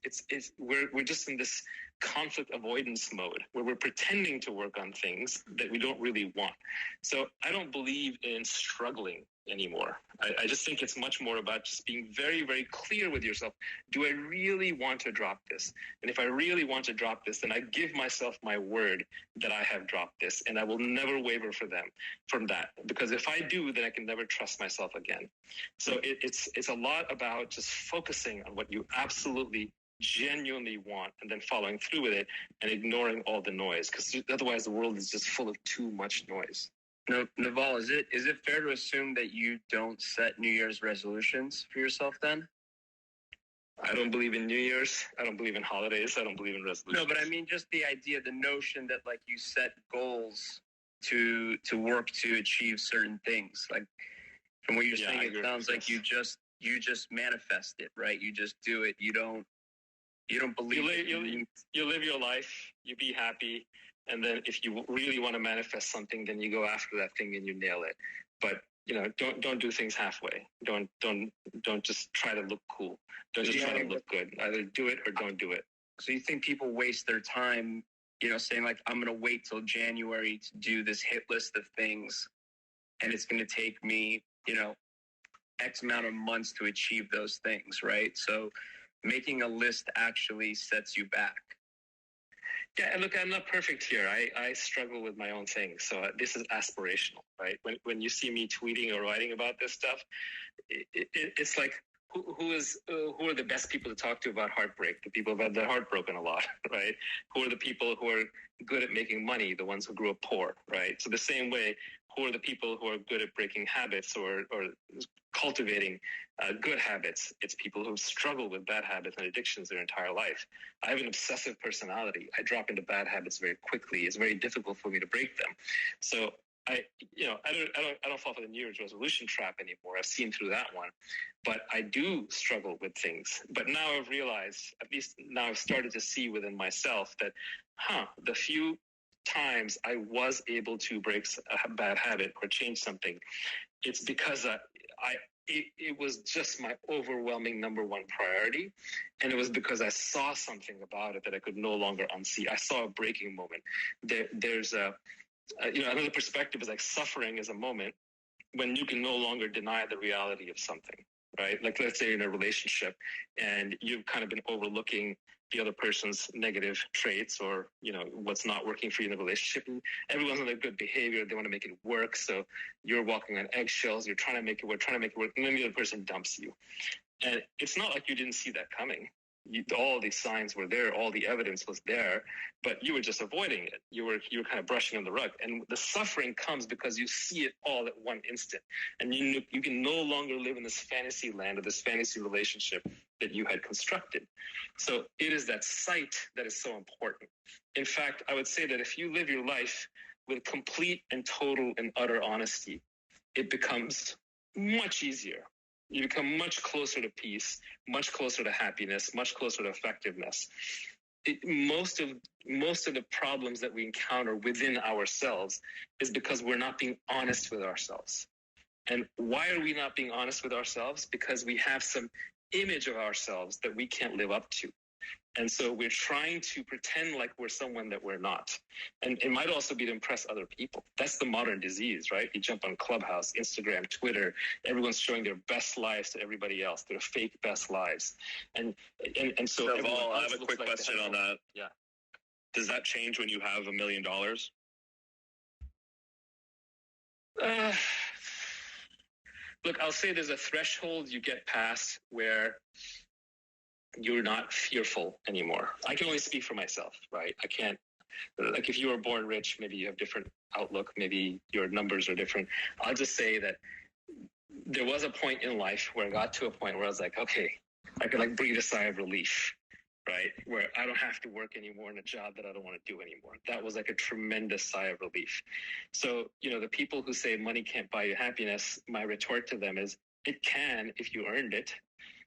we're just in this conflict avoidance mode where we're pretending to work on things that we don't really want. So I don't believe in struggling anymore. I just think it's much more about just being very, very clear with yourself. Do I really want to drop this? And if I really want to drop this, then I give myself my word that I have dropped this, and I will never waver from that. Because if I do, then I can never trust myself again. So it's a lot about just focusing on what you absolutely genuinely want, and then following through with it and ignoring all the noise, because otherwise the world is just full of too much noise. No, Naval, is it fair to assume that you don't set New Year's resolutions for yourself then? I don't believe in New Year's. I don't believe in holidays. I don't believe in resolutions. No, but I mean just the idea, the notion that like you set goals to work to achieve certain things. Like from what you're saying, it sounds like you just manifest it, right? You just do it. You don't believe you live your life, you be happy, and then if you really want to manifest something, then you go after that thing and you nail it. But don't do things halfway. Don't just try to look cool. Don't just try to look good. Either do it or don't do it. So you think people waste their time, saying like, I'm going to wait till January to do this hit list of things, and it's going to take me, X amount of months to achieve those things, right? So making a list actually sets you back. Yeah, and look, I'm not perfect here. I struggle with my own things. So this is aspirational, right? When you see me tweeting or writing about this stuff, it's like, who are the best people to talk to about heartbreak? The people who've had their heart broken a lot, right? Who are the people who are good at making money? The ones who grew up poor, right? So the same way, who are the people who are good at breaking habits or cultivating good habits? It's people who struggle with bad habits and addictions their entire life. I have an obsessive personality. I drop into bad habits very quickly. It's very difficult for me to break them. So I don't fall for the New Year's resolution trap anymore. I've seen through that one, but I do struggle with things. But now I've realized, at least now I've started to see within myself that, the few times I was able to break a bad habit or change something, it's because it was just my overwhelming number one priority. And it was because I saw something about it that I could no longer unsee. I saw a breaking moment. There's another perspective is like suffering is a moment when you can no longer deny the reality of something, right? Like, let's say you're in a relationship and you've kind of been overlooking the other person's negative traits or, what's not working for you in the relationship. And everyone's on their good behavior. They want to make it work. So you're walking on eggshells. You're trying to make it work. And then the other person dumps you. And it's not like you didn't see that coming. All the signs were there. All the evidence was there, but you were just avoiding it. You were kind of brushing on the rug. And the suffering comes because you see it all at one instant. And you can no longer live in this fantasy land or this fantasy relationship that you had constructed. So it is that sight that is so important. In fact, I would say that if you live your life with complete and total and utter honesty, it becomes much easier. You become much closer to peace, much closer to happiness, much closer to effectiveness. Most of the problems that we encounter within ourselves is because we're not being honest with ourselves. And why are we not being honest with ourselves? Because we have some image of ourselves that we can't live up to. And so we're trying to pretend like we're someone that we're not. And it might also be to impress other people. That's the modern disease, right? You jump on Clubhouse, Instagram, Twitter, everyone's showing their best lives to everybody else, their fake best lives. And so Naval, I have a quick question on that. Yeah. Does that change when you have $1 million? Look, I'll say there's a threshold you get past where you're not fearful anymore. I can only speak for myself, right? I can't, like, if you were born rich, maybe you have different outlook, maybe your numbers are different. I'll just say that there was a point in life where I got to a point where I was like, okay, I could like breathe a sigh of relief, right? Where I don't have to work anymore in a job that I don't want to do anymore. That was like a tremendous sigh of relief. So, you know, the people who say money can't buy you happiness, my retort to them is, it can if you earned it.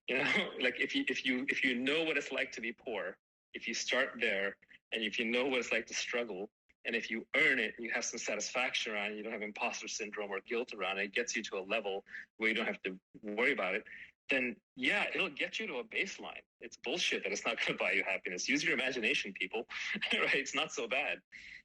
You know, like if you know what it's like to be poor, if you start there, and if you know what it's like to struggle, and if you earn it, and you have some satisfaction around it, you don't have imposter syndrome or guilt around it, it gets you to a level where you don't have to worry about it, then yeah, it'll get you to a baseline. It's bullshit that it's not going to buy you happiness. Use your imagination, people. Right? It's not so bad.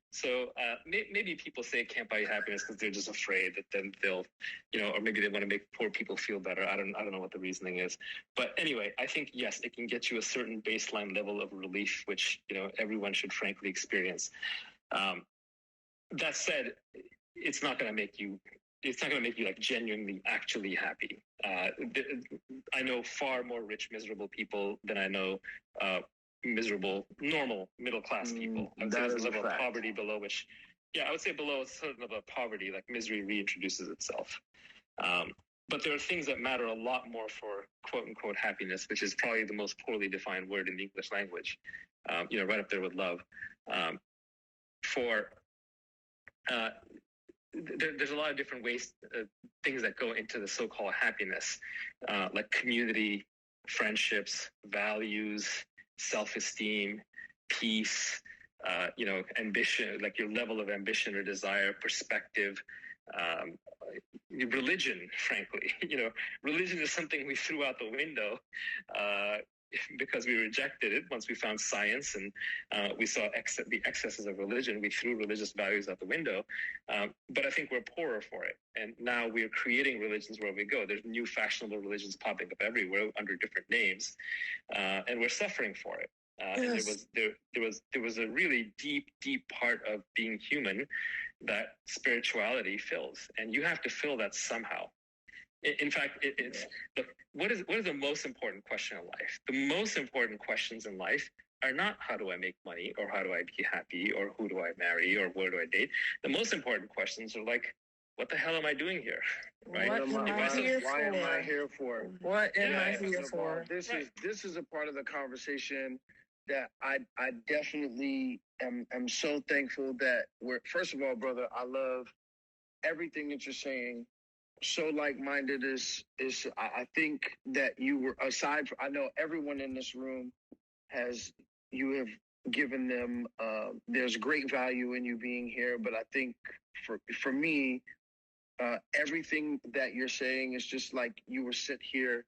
So maybe people say it can't buy you happiness because they're just afraid that then they'll, you know, or maybe they want to make poor people feel better. I don't know what the reasoning is. But anyway, I think, yes, it can get you a certain baseline level of relief, which, you know, everyone should frankly experience. That said, it's not going to make you like genuinely actually happy. I know far more rich, miserable people than I know miserable, normal, middle-class people. I would say there's a level of poverty below which, I would say below a certain level of poverty, like misery reintroduces itself. But there are things that matter a lot more for quote-unquote happiness, which is probably the most poorly defined word in the English language, you know, right up there with love. There's a lot of different ways, things that go into the so-called happiness, like community, friendships, values, self-esteem, peace, you know, ambition, like your level of ambition or desire, perspective, religion, frankly. You know, religion is something we threw out the window because we rejected it once we found science and we saw the excesses of religion. We threw religious values out the window, but I think we're poorer for it. And now we're creating religions where we go. There's new fashionable religions popping up everywhere under different names, and we're suffering for it. Yes. And there was a really deep part of being human that spirituality fills, and you have to fill that somehow. In fact, look, what is the most important question in life? The most important questions in life are not how do I make money, or how do I be happy, or who do I marry, or where do I date. The most important questions are like, what the hell am I doing here? Right? Why am I here for? What am I here for? This is a part of the conversation that I definitely am so thankful that first of all, brother, I love everything that you're saying. So like-minded is I think that you were, aside from, I know everyone in this room you have given them, there's great value in you being here, but I think for me, everything that you're saying is just like you were sit here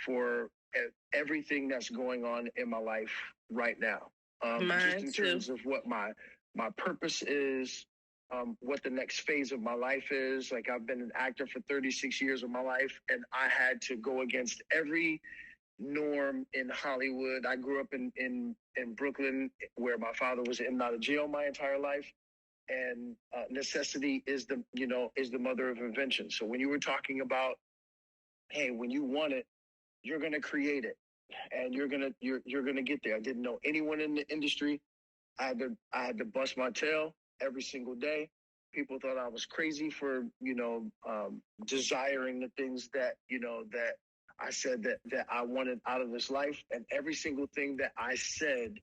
for everything that's going on in my life right now. Just in terms of what my purpose is, what the next phase of my life is. Like, I've been an actor for 36 years of my life, and I had to go against every norm in Hollywood. I grew up in Brooklyn, where my father was in and out of jail my entire life. And necessity is the mother of invention. So when you were talking about, hey, when you want it, you're going to create it, and you're going to get there. I didn't know anyone in the industry. I had to bust my tail every single day. People thought I was crazy for, desiring the things that I said that I wanted out of this life. And every single thing that I said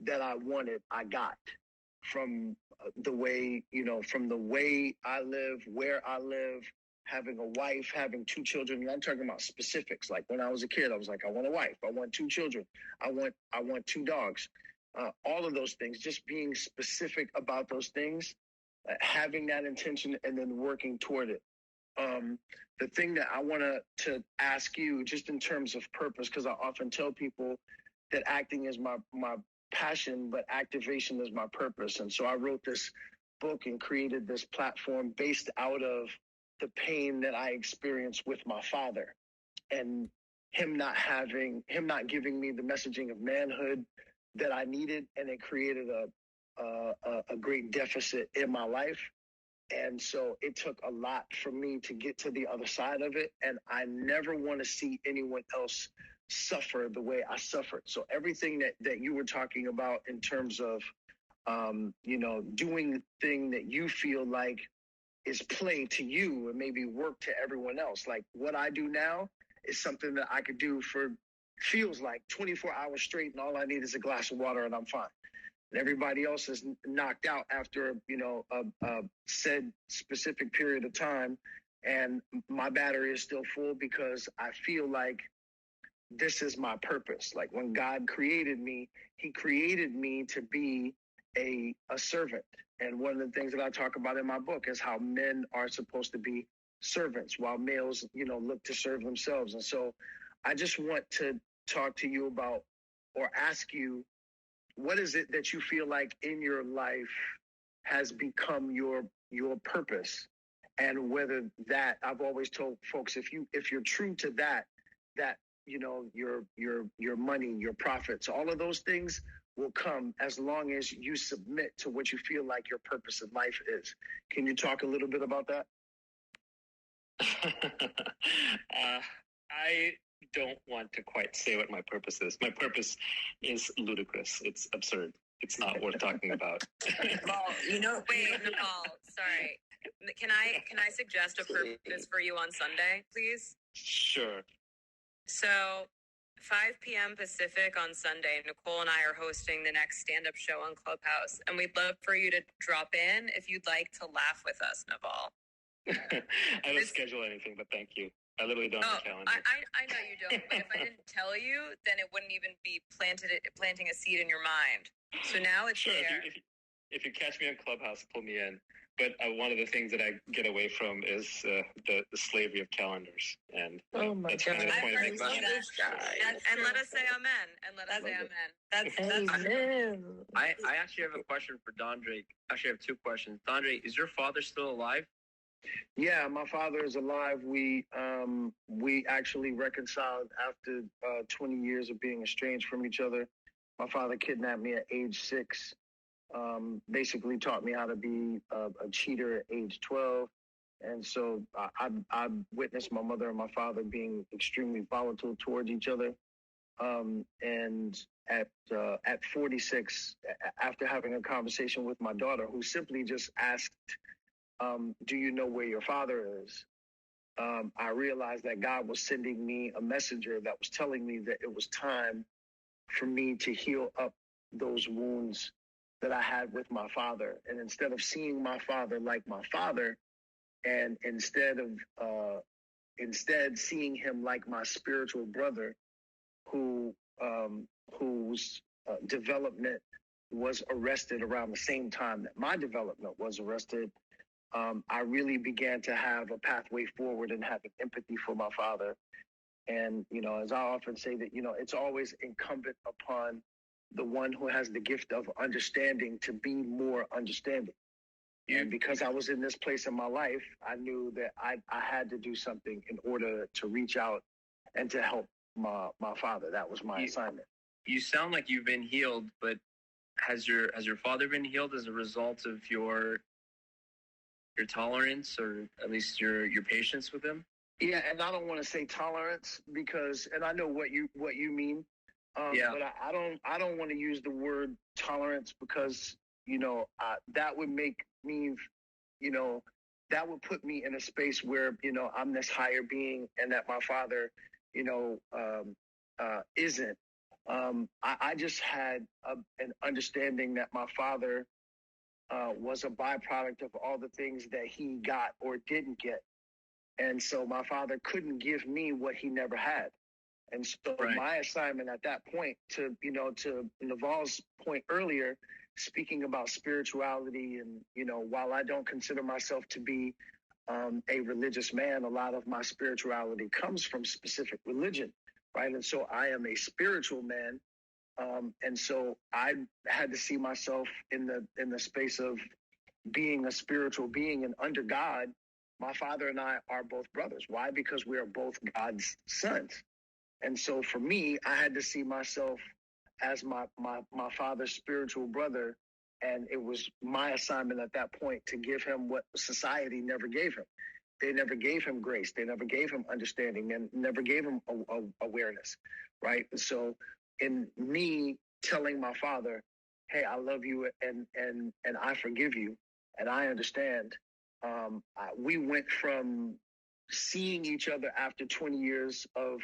that I wanted, I got from the way I live, where I live, having a wife, having 2 children. And I'm talking about specifics. Like, when I was a kid, I was like, I want a wife. I want 2 children. I want 2 dogs. All of those things, just being specific about those things, having that intention, and then working toward it. The thing that I want to ask you, just in terms of purpose, because I often tell people, that acting is my passion, but activation is my purpose. And so I wrote this book and created this platform based out of the pain that I experienced with my father, and him not giving me the messaging of manhood that I needed, and it created a great deficit in my life. And so it took a lot for me to get to the other side of it. And I never want to see anyone else suffer the way I suffered. So everything that you were talking about in terms of, doing the thing that you feel like is play to you and maybe work to everyone else. Like what I do now is something that I could do for feels like 24 hours straight, and all I need is a glass of water and I'm fine. And everybody else is knocked out after, a said specific period of time. And my battery is still full because I feel like this is my purpose. Like when God created me, he created me to be a servant. And one of the things that I talk about in my book is how men are supposed to be servants while males, look to serve themselves. And so I just want to talk to you about, or ask you, what is it that you feel like in your life has become your purpose? And whether that, I've always told folks, if you're true to that, your money, your profits, all of those things will come as long as you submit to what you feel like your purpose in life is. Can you talk a little bit about that? I don't want to quite say what my purpose is. My purpose is ludicrous. It's absurd. It's not worth talking about. Well, wait, Naval, sorry. Can I suggest a purpose for you on Sunday, please? Sure. So 5 p.m. Pacific on Sunday, Nicole and I are hosting the next stand-up show on Clubhouse, and we'd love for you to drop in if you'd like to laugh with us, Naval. I don't schedule anything, but thank you. I literally don't have a calendar. I know you don't, but if I didn't tell you, then it wouldn't even be planting a seed in your mind. So now it's sure, there. If you catch me on Clubhouse, pull me in. But one of the things that I get away from is the slavery of calendars. And that's kind of the point of And let us say amen. And let us say amen. That's Amen. I actually have a question for Dondre. Actually, I have two questions. Dondre, is your father still alive? Yeah, my father is alive. We actually reconciled after 20 years of being estranged from each other. My father kidnapped me at age 6. Basically taught me how to be a cheater at age 12. And so I witnessed my mother and my father being extremely volatile towards each other. And at 46, after having a conversation with my daughter, who simply just asked, do you know where your father is? I realized that God was sending me a messenger that was telling me that it was time for me to heal up those wounds that I had with my father. And instead of seeing my father like my father, and instead seeing him like my spiritual brother, whose development was arrested around the same time that my development was arrested, I really began to have a pathway forward and having empathy for my father. And, as I often say that, it's always incumbent upon the one who has the gift of understanding to be more understanding. And because I was in this place in my life, I knew that I had to do something in order to reach out and to help my father. That was my assignment. You sound like you've been healed, but has your father been healed as a result of your tolerance, or at least your patience with him? Yeah, and I don't want to say tolerance because, and I know what you mean. But I don't want to use the word tolerance because, that would make me, that would put me in a space where, I'm this higher being and that my father, isn't. I just had an understanding that my father was a byproduct of all the things that he got or didn't get. And so my father couldn't give me what he never had. And so my assignment at that point, to Naval's point earlier, speaking about spirituality, and, while I don't consider myself to be a religious man, a lot of my spirituality comes from specific religion, right? And so I am a spiritual man, And so I had to see myself in the space of being a spiritual being, and under God, my father and I are both brothers. Why? Because we are both God's sons. And so for me, I had to see myself as my father's spiritual brother. And it was my assignment at that point to give him what society never gave him. They never gave him grace. They never gave him understanding, and never gave him awareness, right? And so in me telling my father, hey, I love you and I forgive you and I understand, we went from seeing each other after 20 years of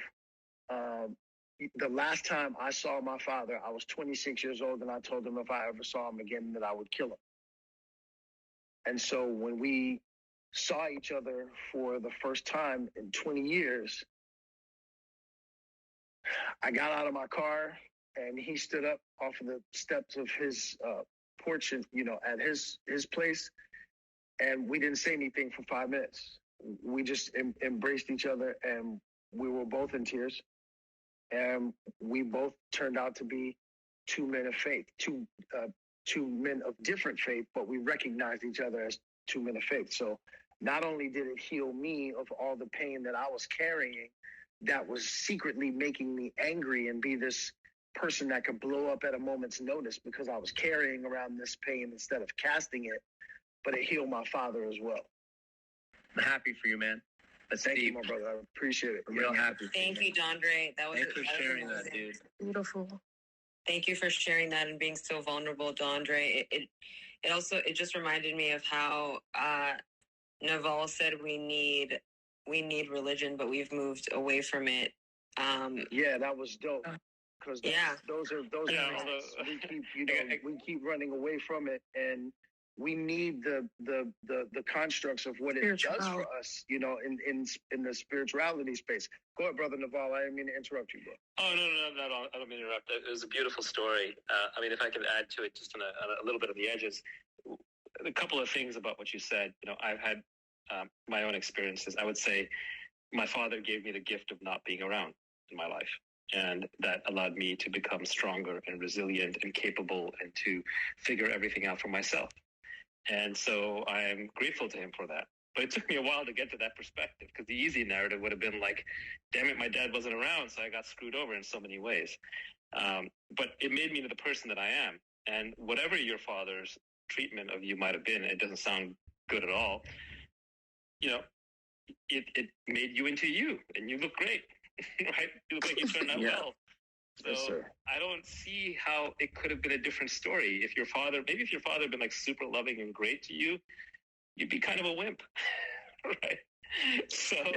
the last time I saw my father, I was 26 years old, and I told him if I ever saw him again that I would kill him. And so when we saw each other for the first time in 20 years, I got out of my car and he stood up off of the steps of his porch, and, at his place. And we didn't say anything for 5 minutes. We just embraced each other, and we were both in tears. And we both turned out to be two men of faith, two men of different faith, but we recognized each other as two men of faith. So not only did it heal me of all the pain that I was carrying, that was secretly making me angry and be this person that could blow up at a moment's notice because I was carrying around this pain instead of casting it, but it healed my father as well. I'm happy for you, man. Thank you, my brother. I appreciate it. I'm real happy. Thank you, Dondre. Thanks for sharing that, dude. Beautiful. Thank you for sharing that and being so vulnerable, Dondre. It just reminded me of how Naval said we need religion, but we've moved away from it. Yeah, that was dope. Because those are we keep running away from it, and we need the constructs of what it does for us, in the spirituality space. Go ahead, brother Naval. I didn't mean to interrupt you, bro. Oh, no, I don't mean to interrupt. It was a beautiful story. If I could add to it just on a little bit of the edges, a couple of things about what you said. I've had my own experiences. I would say my father gave me the gift of not being around in my life. And that allowed me to become stronger and resilient and capable and to figure everything out for myself. And so I am grateful to him for that. But it took me a while to get to that perspective, because the easy narrative would have been like, damn it, my dad wasn't around, so I got screwed over in so many ways. But it made me into the person that I am. And whatever your father's treatment of you might have been, it doesn't sound good at all, it made you into you, and you look great, right? You look like you turned out well. So yes, I don't see how it could have been a different story. If your father had been like super loving and great to you, you'd be kind of a wimp, right? So I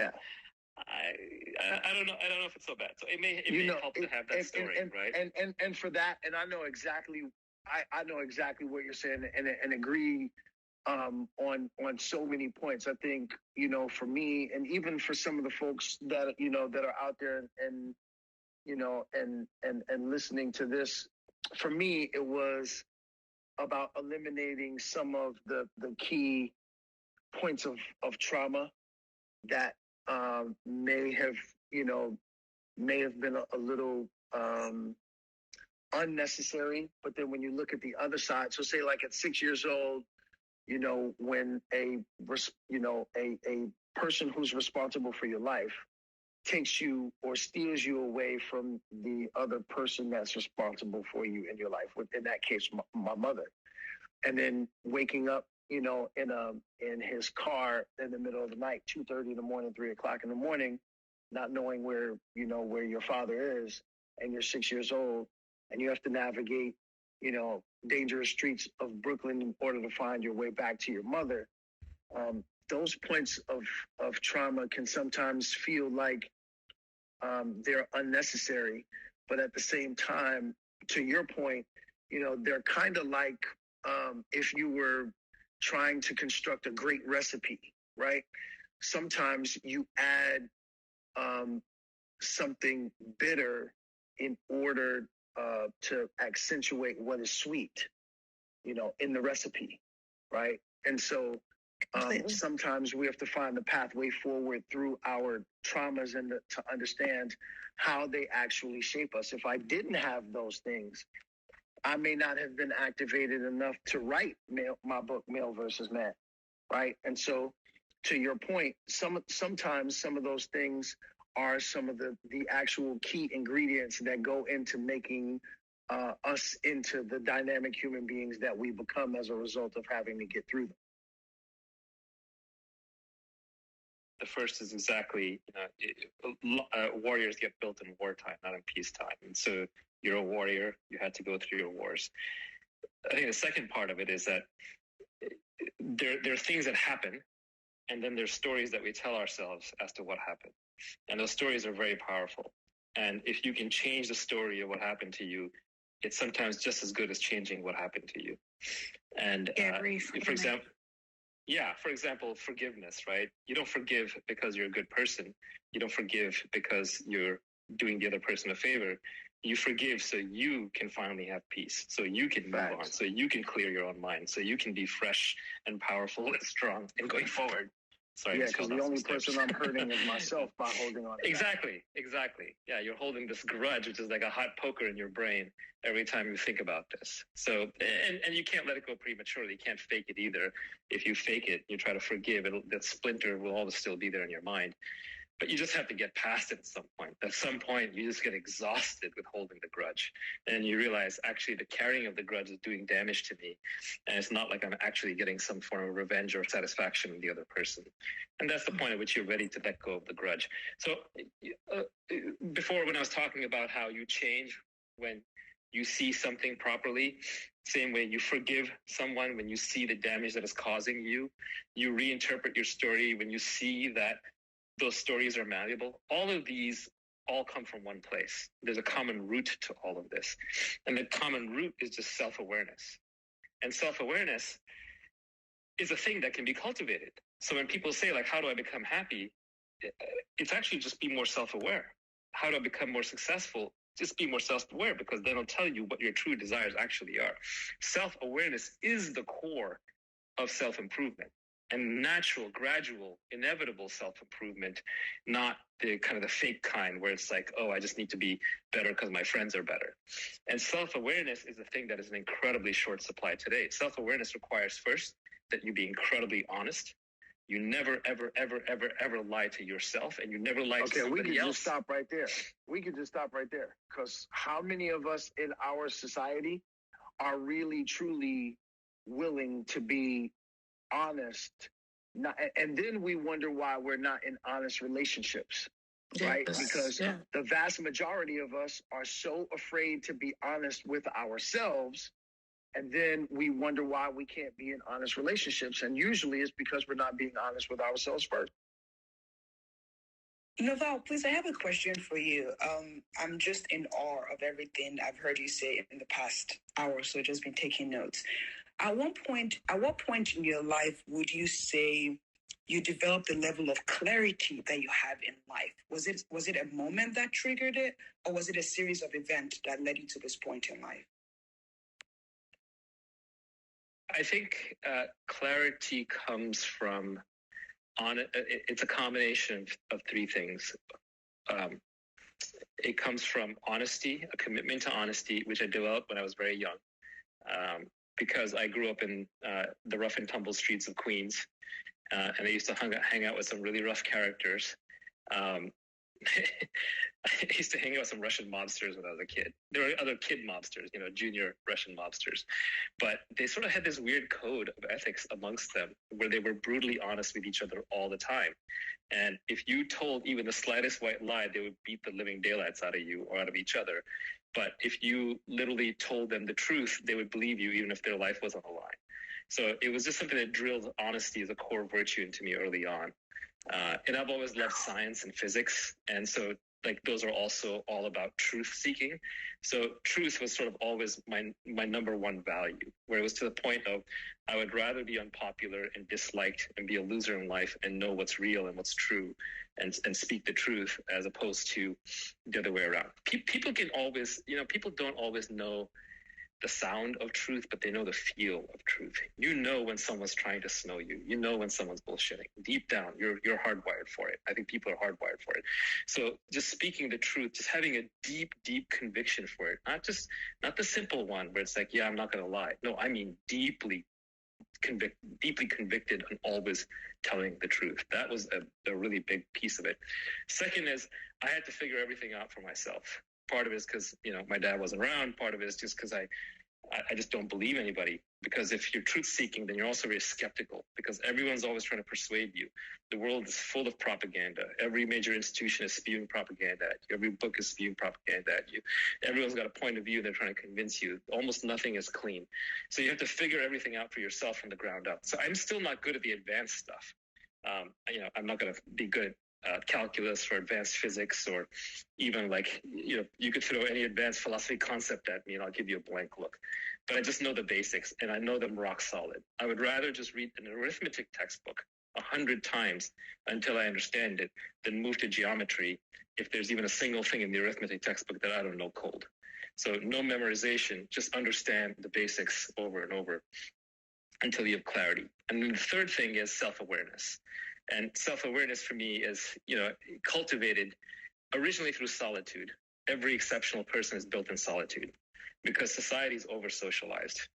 don't know. I don't know if it's so bad. So it may help to have that story, right? And for that, and I know exactly what you're saying, and agree on so many points. I think, for me, and even for some of the folks that that are out there and listening to this, for me, it was about eliminating some of the key points of trauma that may have been a little unnecessary. But then when you look at the other side, so say like at 6 years old, when a person who's responsible for your life takes you or steals you away from the other person that's responsible for you in your life, in that case, my mother, and then waking up, in his car in the middle of the night, 2:30 in the morning, 3 o'clock in the morning, not knowing where your father is, and you're 6 years old, and you have to navigate, dangerous streets of Brooklyn in order to find your way back to your mother. Those points of trauma can sometimes feel like they're unnecessary, but at the same time, to your point, they're kind of like if you were trying to construct a great recipe, right? Sometimes you add something bitter in order to accentuate what is sweet, in the recipe, right? And so Sometimes we have to find the pathway forward through our traumas and to understand how they actually shape us. If I didn't have those things, I may not have been activated enough to write my book, Male versus Man, right? And so, to your point, sometimes some of those things are some of the actual key ingredients that go into making us into the dynamic human beings that we become as a result of having to get through them. The first is exactly, warriors get built in wartime, not in peacetime. And so you're a warrior, you had to go through your wars. I think the second part of it is that there are things that happen, and then there's stories that we tell ourselves as to what happened. And those stories are very powerful. And if you can change the story of what happened to you, it's sometimes just as good as changing what happened to you. And for example, forgiveness, right? You don't forgive because you're a good person. You don't forgive because you're doing the other person a favor. You forgive so you can finally have peace, so you can move on, so you can clear your own mind, so you can be fresh and powerful and strong and going forward. Sorry, because the only person I'm hurting is myself by holding on. Exactly. Yeah, you're holding this grudge, which is like a hot poker in your brain every time you think about this. So, and you can't let it go prematurely. You can't fake it either. If you fake it, you try to forgive, that splinter will always still be there in your mind. But you just have to get past it at some point. At some point, you just get exhausted with holding the grudge. And you realize, actually, the carrying of the grudge is doing damage to me. And it's not like I'm actually getting some form of revenge or satisfaction in the other person. And that's the point at which you're ready to let go of the grudge. So before, when I was talking about how you change when you see something properly, same way you forgive someone when you see the damage that is causing you. You reinterpret your story when you see that those stories are malleable. All of these all come from one place. There's a common root to all of this. And the common root is just self-awareness. And self-awareness is a thing that can be cultivated. So when people say, like, how do I become happy? It's actually just be more self-aware. How do I become more successful? Just be more self-aware, because then it'll tell you what your true desires actually are. Self-awareness is the core of self-improvement. And natural, gradual, inevitable self-improvement, not the kind of the fake kind where it's like, oh, I just need to be better because my friends are better. And self-awareness is a thing that is an incredibly short supply today. Self-awareness requires first that you be incredibly honest. You never, ever, ever, ever, ever lie to yourself, and you never lie to somebody else. Okay, we can just stop right there. Because how many of us in our society are really, truly willing to be honest, and then we wonder why we're not in honest relationships, right? Because the vast majority of us are so afraid to be honest with ourselves, and then we wonder why we can't be in honest relationships, and usually it's because we're not being honest with ourselves first. Naval, please, I have a question for you. I'm just in awe of everything I've heard you say in the past hour or so, just been taking notes. At what point in your life would you say you developed the level of clarity that you have in life? Was it a moment that triggered it, or was it a series of events that led you to this point in life? I think clarity comes from it's a combination of three things. It comes from honesty, a commitment to honesty, which I developed when I was very young. Because I grew up in the rough and tumble streets of Queens, and I used to hang out with some really rough characters. I used to hang out with some Russian mobsters when I was a kid. There were other kid mobsters, junior Russian mobsters. But they sort of had this weird code of ethics amongst them where they were brutally honest with each other all the time. And if you told even the slightest white lie, they would beat the living daylights out of you or out of each other. But if you literally told them the truth, they would believe you even if their life was on the line. So it was just something that drilled honesty as a core virtue into me early on. And I've always loved science and physics. And so those are also all about truth seeking. So truth was sort of always my number one value, where it was to the point of I would rather be unpopular and disliked and be a loser in life and know what's real and what's true and speak the truth as opposed to the other way around. People can always, people don't always know the sound of truth, but they know the feel of truth. You know when someone's trying to snow you. You know when someone's bullshitting. Deep down, you're hardwired for it. I think people are hardwired for it. So just speaking the truth, just having a deep, deep conviction for it, not the simple one where it's like, yeah, I'm not going to lie. No, I mean deeply convicted and always telling the truth. That was a really big piece of it. Second is I had to figure everything out for myself. Part of it is because, my dad wasn't around. Part of it is just because I just don't believe anybody. Because if you're truth seeking, then you're also very skeptical because everyone's always trying to persuade you. The world is full of propaganda. Every major institution is spewing propaganda at you. Every book is spewing propaganda at you. Everyone's got a point of view. They're trying to convince you. Almost nothing is clean. So you have to figure everything out for yourself from the ground up. So I'm still not good at the advanced stuff. I'm not going to be good at calculus or advanced physics or even you could throw any advanced philosophy concept at me and I'll give you a blank look. But I just know the basics and I know them rock solid. I would rather just read an arithmetic textbook 100 times until I understand it than move to geometry if there's even a single thing in the arithmetic textbook that I don't know cold. So no memorization, just understand the basics over and over until you have clarity. And then the third thing is self-awareness. And self-awareness for me is, cultivated originally through solitude. Every exceptional person is built in solitude because society is over-socialized.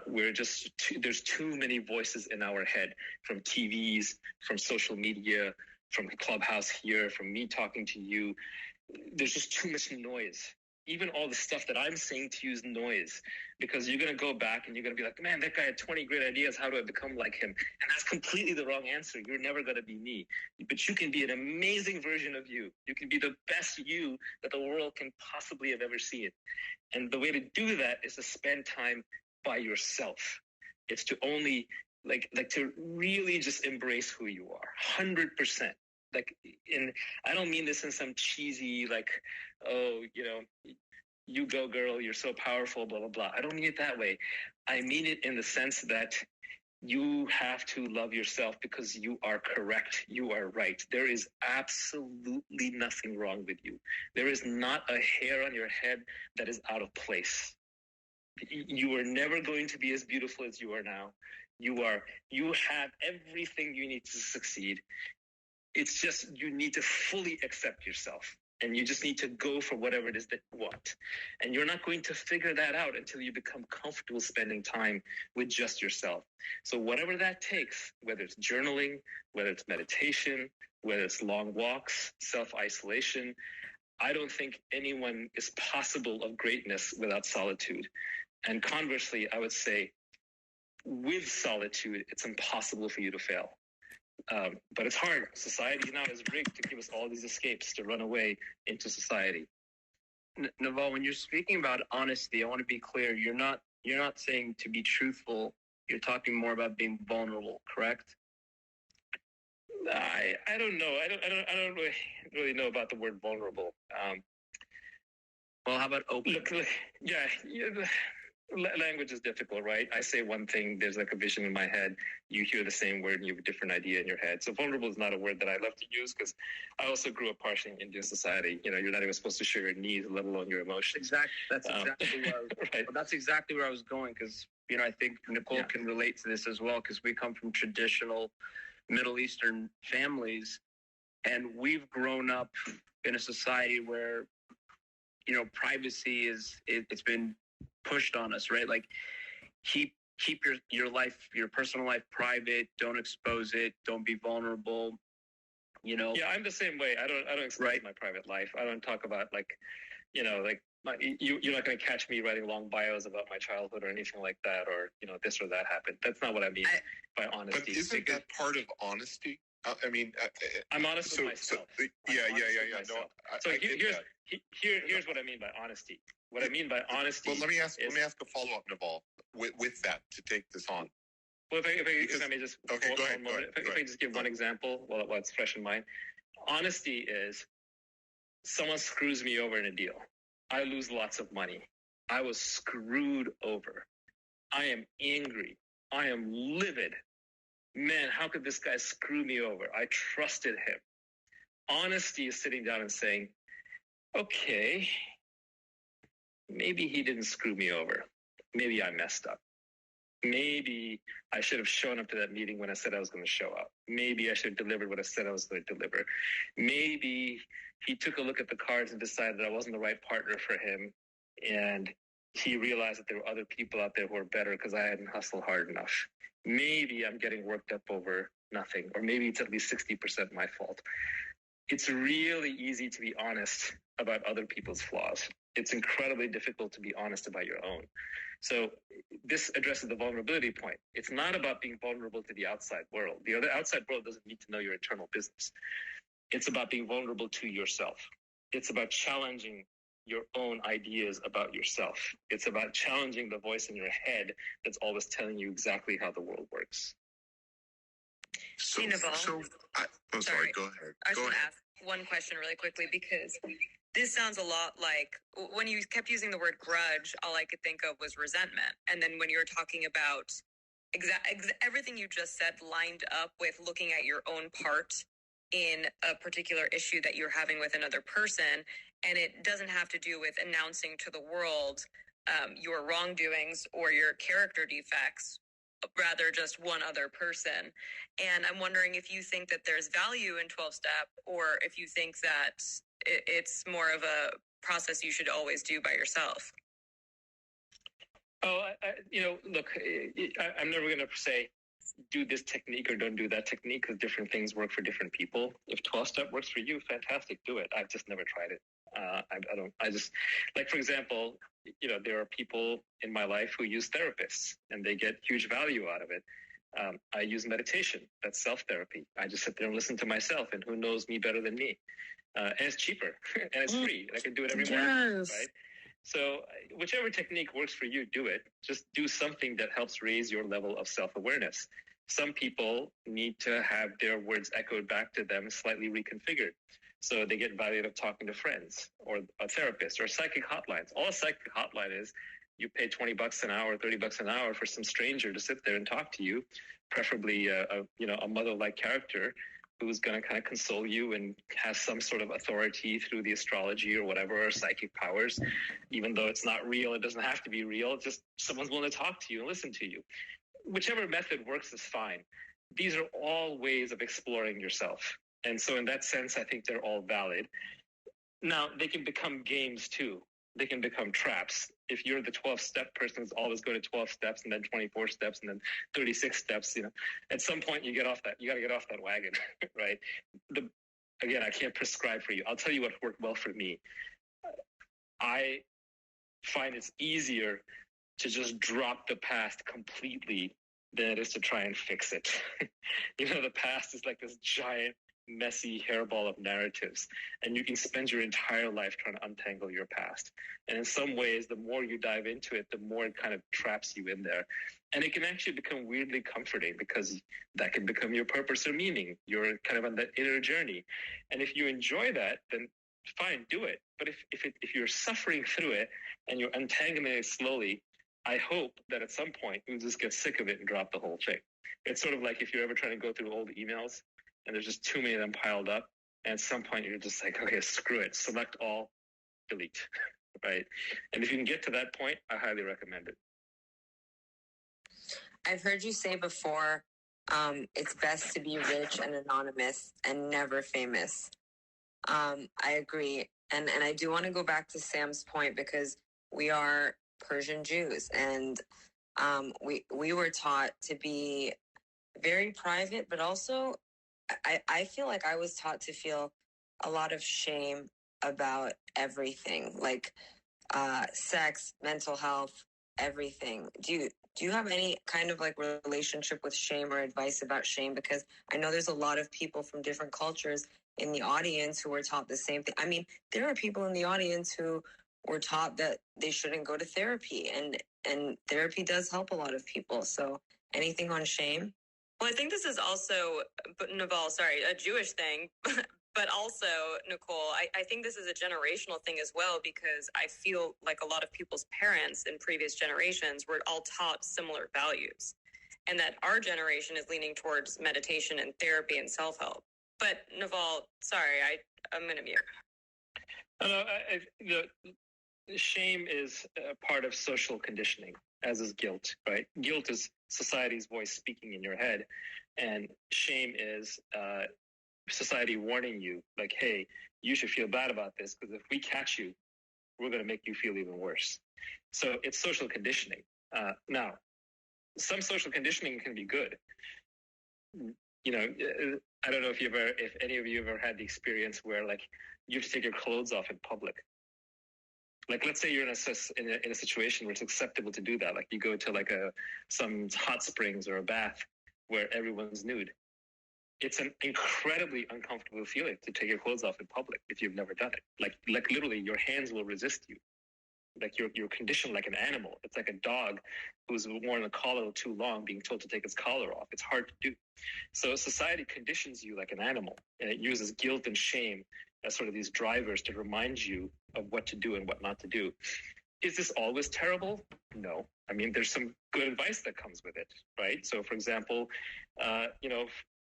There's too many voices in our head from TVs, from social media, from Clubhouse here, from me talking to you. There's just too much noise. Even all the stuff that I'm saying to you is noise because you're going to go back and you're going to be like, man, that guy had 20 great ideas. How do I become like him? And that's completely the wrong answer. You're never going to be me. But you can be an amazing version of you. You can be the best you that the world can possibly have ever seen. And the way to do that is to spend time by yourself. It's to only to really just embrace who you are 100%. I don't mean this in some cheesy, you go girl, you're so powerful, blah, blah, blah. I don't mean it that way. I mean it in the sense that you have to love yourself because you are correct. You are right. There is absolutely nothing wrong with you. There is not a hair on your head that is out of place. You are never going to be as beautiful as you are now. You have everything you need to succeed. It's just you need to fully accept yourself and you just need to go for whatever it is that you want. And you're not going to figure that out until you become comfortable spending time with just yourself. So whatever that takes, whether it's journaling, whether it's meditation, whether it's long walks, self-isolation, I don't think anyone is possible of greatness without solitude. And conversely, I would say with solitude, it's impossible for you to fail. But it's hard. Society now is rigged to give us all these escapes to run away into society. Naval, when you're speaking about honesty, I want to be clear. You're not saying to be truthful. You're talking more about being vulnerable, correct? I don't know. I don't really know about the word vulnerable. Well, how about open? Language is difficult, right? I say one thing, there's like a vision in my head. You hear the same word and you have a different idea in your head. So vulnerable is not a word that I love to use because I also grew up partially in Indian society. You're not even supposed to show your needs, let alone your emotions. That's exactly where right. Well, that's exactly where I was going because, I think Nicole can relate to this as well because we come from traditional Middle Eastern families and we've grown up in a society where, privacy it's been pushed on us, right? Like keep your life, your personal life private, don't expose it, don't be vulnerable, Yeah, I'm the same way. I don't expose my private life. I don't talk about you're not going to catch me writing long bios about my childhood or anything like that, or this or that happened. That's not what I mean by honesty. But isn't that part of honesty? I'm honest with myself. Here's what I mean by honesty. What I mean by honesty. Well, let me ask a follow-up, Naval, with that to take this on. Well, if I may just go ahead. If I just give one example while it's fresh in mind. Honesty is someone screws me over in a deal. I lose lots of money. I was screwed over. I am angry. I am livid. Man, how could this guy screw me over? I trusted him. Honesty is sitting down and saying, okay, maybe he didn't screw me over. maybe I messed up. Maybe I should have shown up to that meeting when I said I was going to show up. Maybe I should have delivered what I said I was going to deliver. Maybe he took a look at the cards and decided that I wasn't the right partner for him. And he realized that there were other people out there who were better because I hadn't hustled hard enough. Maybe I'm getting worked up over nothing, or maybe it's at least 60% my fault. It's really easy to be honest about other people's flaws. It's incredibly difficult to be honest about your own. So this addresses the vulnerability point. It's not about being vulnerable to the outside world. The other outside world doesn't need to know your internal business. It's about being vulnerable to yourself. It's about challenging your own ideas about yourself. It's about challenging the voice in your head that's always telling you exactly how the world works. Sorry, go ahead. I just want to ask one question really quickly, because this sounds a lot like when you kept using the word grudge, all I could think of was resentment. And then when you were talking about everything you just said lined up with looking at your own part in a particular issue that you're having with another person. And it doesn't have to do with announcing to the world your wrongdoings or your character defects, rather just one other person. And I'm wondering if you think that there's value in 12-step, or if you think that it's more of a process you should always do by yourself. Oh, look, I'm never going to say do this technique or don't do that technique, because different things work for different people. If 12-step works for you, fantastic, do it. I've just never tried it. For example, there are people in my life who use therapists and they get huge value out of it. I use meditation. That's self-therapy. I just sit there and listen to myself, and who knows me better than me? And it's cheaper and it's free. And I can do it every morning, right? So whichever technique works for you, do it. Just do something that helps raise your level of self-awareness. Some people need to have their words echoed back to them, slightly reconfigured. So they get value out of talking to friends or a therapist or psychic hotlines. All a psychic hotline is, you pay $20 an hour, $30 an hour for some stranger to sit there and talk to you, preferably a mother-like character who's going to kind of console you and has some sort of authority through the astrology or whatever, or psychic powers. Even though it's not real, it doesn't have to be real. It's just someone's willing to talk to you and listen to you. Whichever method works is fine. These are all ways of exploring yourself. And so in that sense, I think they're all valid. Now, they can become games too. They can become traps. If you're the 12-step person who's always going to 12 steps and then 24 steps and then 36 steps, at some point you got to get off that wagon, right? Again, I can't prescribe for you. I'll tell you what worked well for me. I find it's easier to just drop the past completely than it is to try and fix it. The past is like this giant, messy hairball of narratives, and you can spend your entire life trying to untangle your past. And in some ways, the more you dive into it, the more it kind of traps you in there. And it can actually become weirdly comforting, because that can become your purpose or meaning. You're kind of on that inner journey. And if you enjoy that, then fine, do it. But if you're suffering through it and you're untangling it slowly, I hope that at some point you'll just get sick of it and drop the whole thing. It's sort of like if you're ever trying to go through old emails and there's just too many of them piled up, and at some point you're just like, okay, screw it, select all, delete, right? And if you can get to that point, I highly recommend it. I've heard you say before, it's best to be rich and anonymous and never famous. I agree. And I do want to go back to Sam's point, because we are Persian Jews, and we were taught to be very private, but also I feel like I was taught to feel a lot of shame about everything, like sex, mental health, everything. Do you have any kind of like relationship with shame or advice about shame? Because I know there's a lot of people from different cultures in the audience who were taught the same thing. I mean, there are people in the audience who were taught that they shouldn't go to therapy, and therapy does help a lot of people. So anything on shame? Well, I think this is also, Naval, a Jewish thing, but also, Nicole, I think this is a generational thing as well, because I feel like a lot of people's parents in previous generations were all taught similar values, and that our generation is leaning towards meditation and therapy and self-help. But Naval, I'm going to mute. Shame is a part of social conditioning. as is guilt, right? Guilt is society's voice speaking in your head, and shame is society warning you, like, hey, you should feel bad about this, because if we catch you, we're going to make you feel even worse. So it's social conditioning. Now, some social conditioning can be good. You know, I don't know if any of you ever had the experience where, like, you have to take your clothes off in public. Like, let's say you're in a situation where it's acceptable to do that. Like, you go to like some hot springs or a bath where everyone's nude. It's an incredibly uncomfortable feeling to take your clothes off in public if you've never done it. Like literally, your hands will resist you. Like you're conditioned like an animal. It's like a dog who's worn a collar too long, being told to take its collar off. It's hard to do. So society conditions you like an animal, and it uses guilt and shame as sort of these drivers to remind you of what to do and what not to do. Is this always terrible? No. I mean, there's some good advice that comes with it, right? So, for example,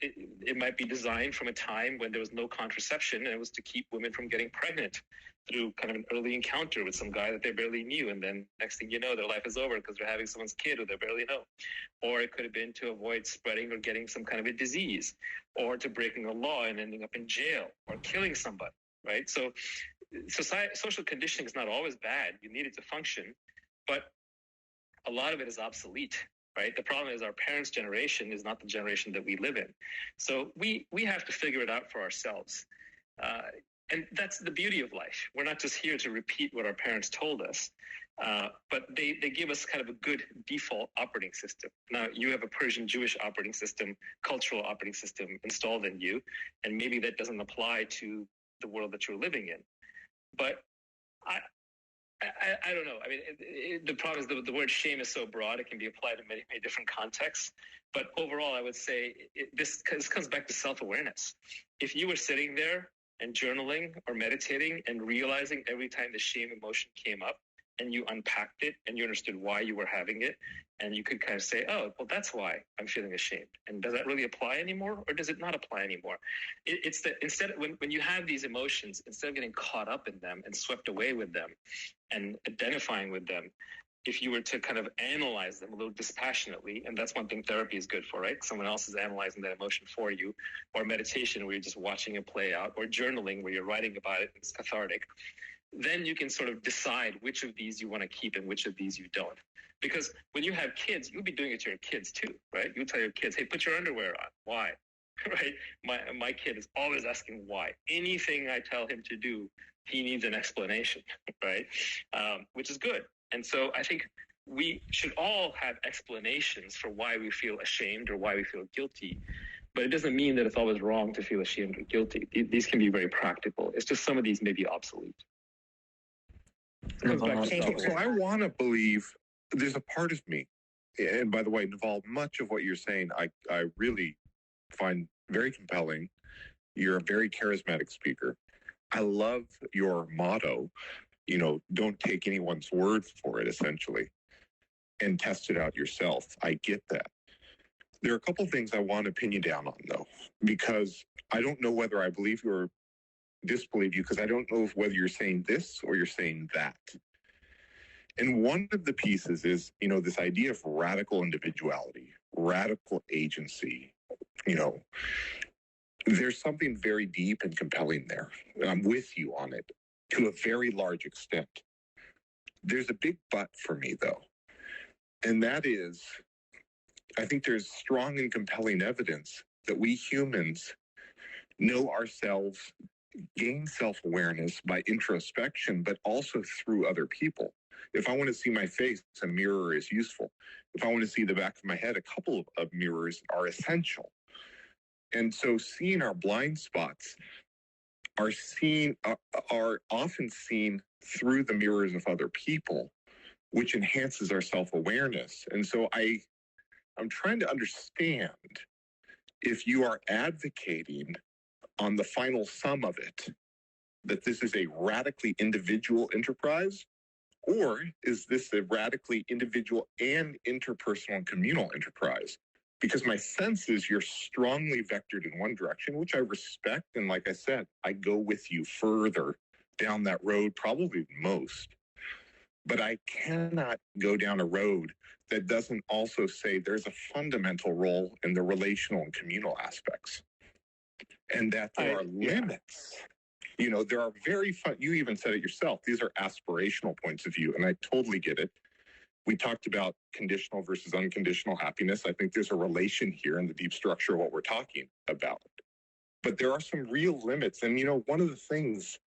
it might be designed from a time when there was no contraception, and it was to keep women from getting pregnant through kind of an early encounter with some guy that they barely knew. And then next thing you know, their life is over because they're having someone's kid who they barely know. Or it could have been to avoid spreading or getting some kind of a disease, or to breaking a law and ending up in jail or killing somebody, right? So social conditioning is not always bad. You need it to function, but a lot of it is obsolete. Right. The problem is our parents' generation is not the generation that we live in. So we have to figure it out for ourselves. And that's the beauty of life. We're not just here to repeat what our parents told us, but they give us kind of a good default operating system. Now, you have a Persian Jewish operating system, cultural operating system installed in you, and maybe that doesn't apply to the world that you're living in. But I don't know. I mean, the problem is the word shame is so broad; it can be applied in many, many different contexts. But overall, I would say this comes back to self-awareness. If you were sitting there and journaling or meditating and realizing every time the shame emotion came up, and you unpacked it and you understood why you were having it, and you could kind of say, oh, well, that's why I'm feeling ashamed. And does that really apply anymore, or does it not apply anymore? It's that instead, when you have these emotions, instead of getting caught up in them and swept away with them and identifying with them, if you were to kind of analyze them a little dispassionately, and that's one thing therapy is good for, right? Someone else is analyzing that emotion for you, or meditation where you're just watching it play out, or journaling where you're writing about it, it's cathartic. Then you can sort of decide which of these you want to keep and which of these you don't. Because when you have kids, you'll be doing it to your kids too, right? You tell your kids, hey, put your underwear on. Why? Right? My kid is always asking why. Anything I tell him to do, he needs an explanation, right? Which is good. And so I think we should all have explanations for why we feel ashamed or why we feel guilty. But it doesn't mean that it's always wrong to feel ashamed or guilty. These can be very practical. It's just some of these may be obsolete. So I want to believe there's a part of me, and by the way, Naval, much of what you're saying, I really find very compelling. You're a very charismatic speaker. I love your motto, don't take anyone's word for it, essentially, and test it out yourself. I get that. There are a couple things I want to pin you down on, though, because I don't know whether I believe you or disbelieve you, because I don't know whether you're saying this or you're saying that. And one of the pieces is, this idea of radical individuality, radical agency. There's something very deep and compelling there. I'm with you on it to a very large extent. There's a big but for me, though. And that is, I think there's strong and compelling evidence that we humans know ourselves, gain self-awareness by introspection, but also through other people. If I want to see my face, a mirror is useful. If I want to see the back of my head, a couple of mirrors are essential. And so seeing our blind spots are often seen through the mirrors of other people, which enhances our self-awareness. And so I'm trying to understand if you are advocating on the final sum of it, that this is a radically individual enterprise, or is this a radically individual and interpersonal and communal enterprise? Because my sense is you're strongly vectored in one direction, which I respect. And like I said, I go with you further down that road, probably most. But I cannot go down a road that doesn't also say there's a fundamental role in the relational and communal aspects, and that there are limits. You know, there are very fun. You even said it yourself. These are aspirational points of view, and I totally get it. We talked about conditional versus unconditional happiness. I think there's a relation here in the deep structure of what we're talking about. But there are some real limits. And, you know, one of the things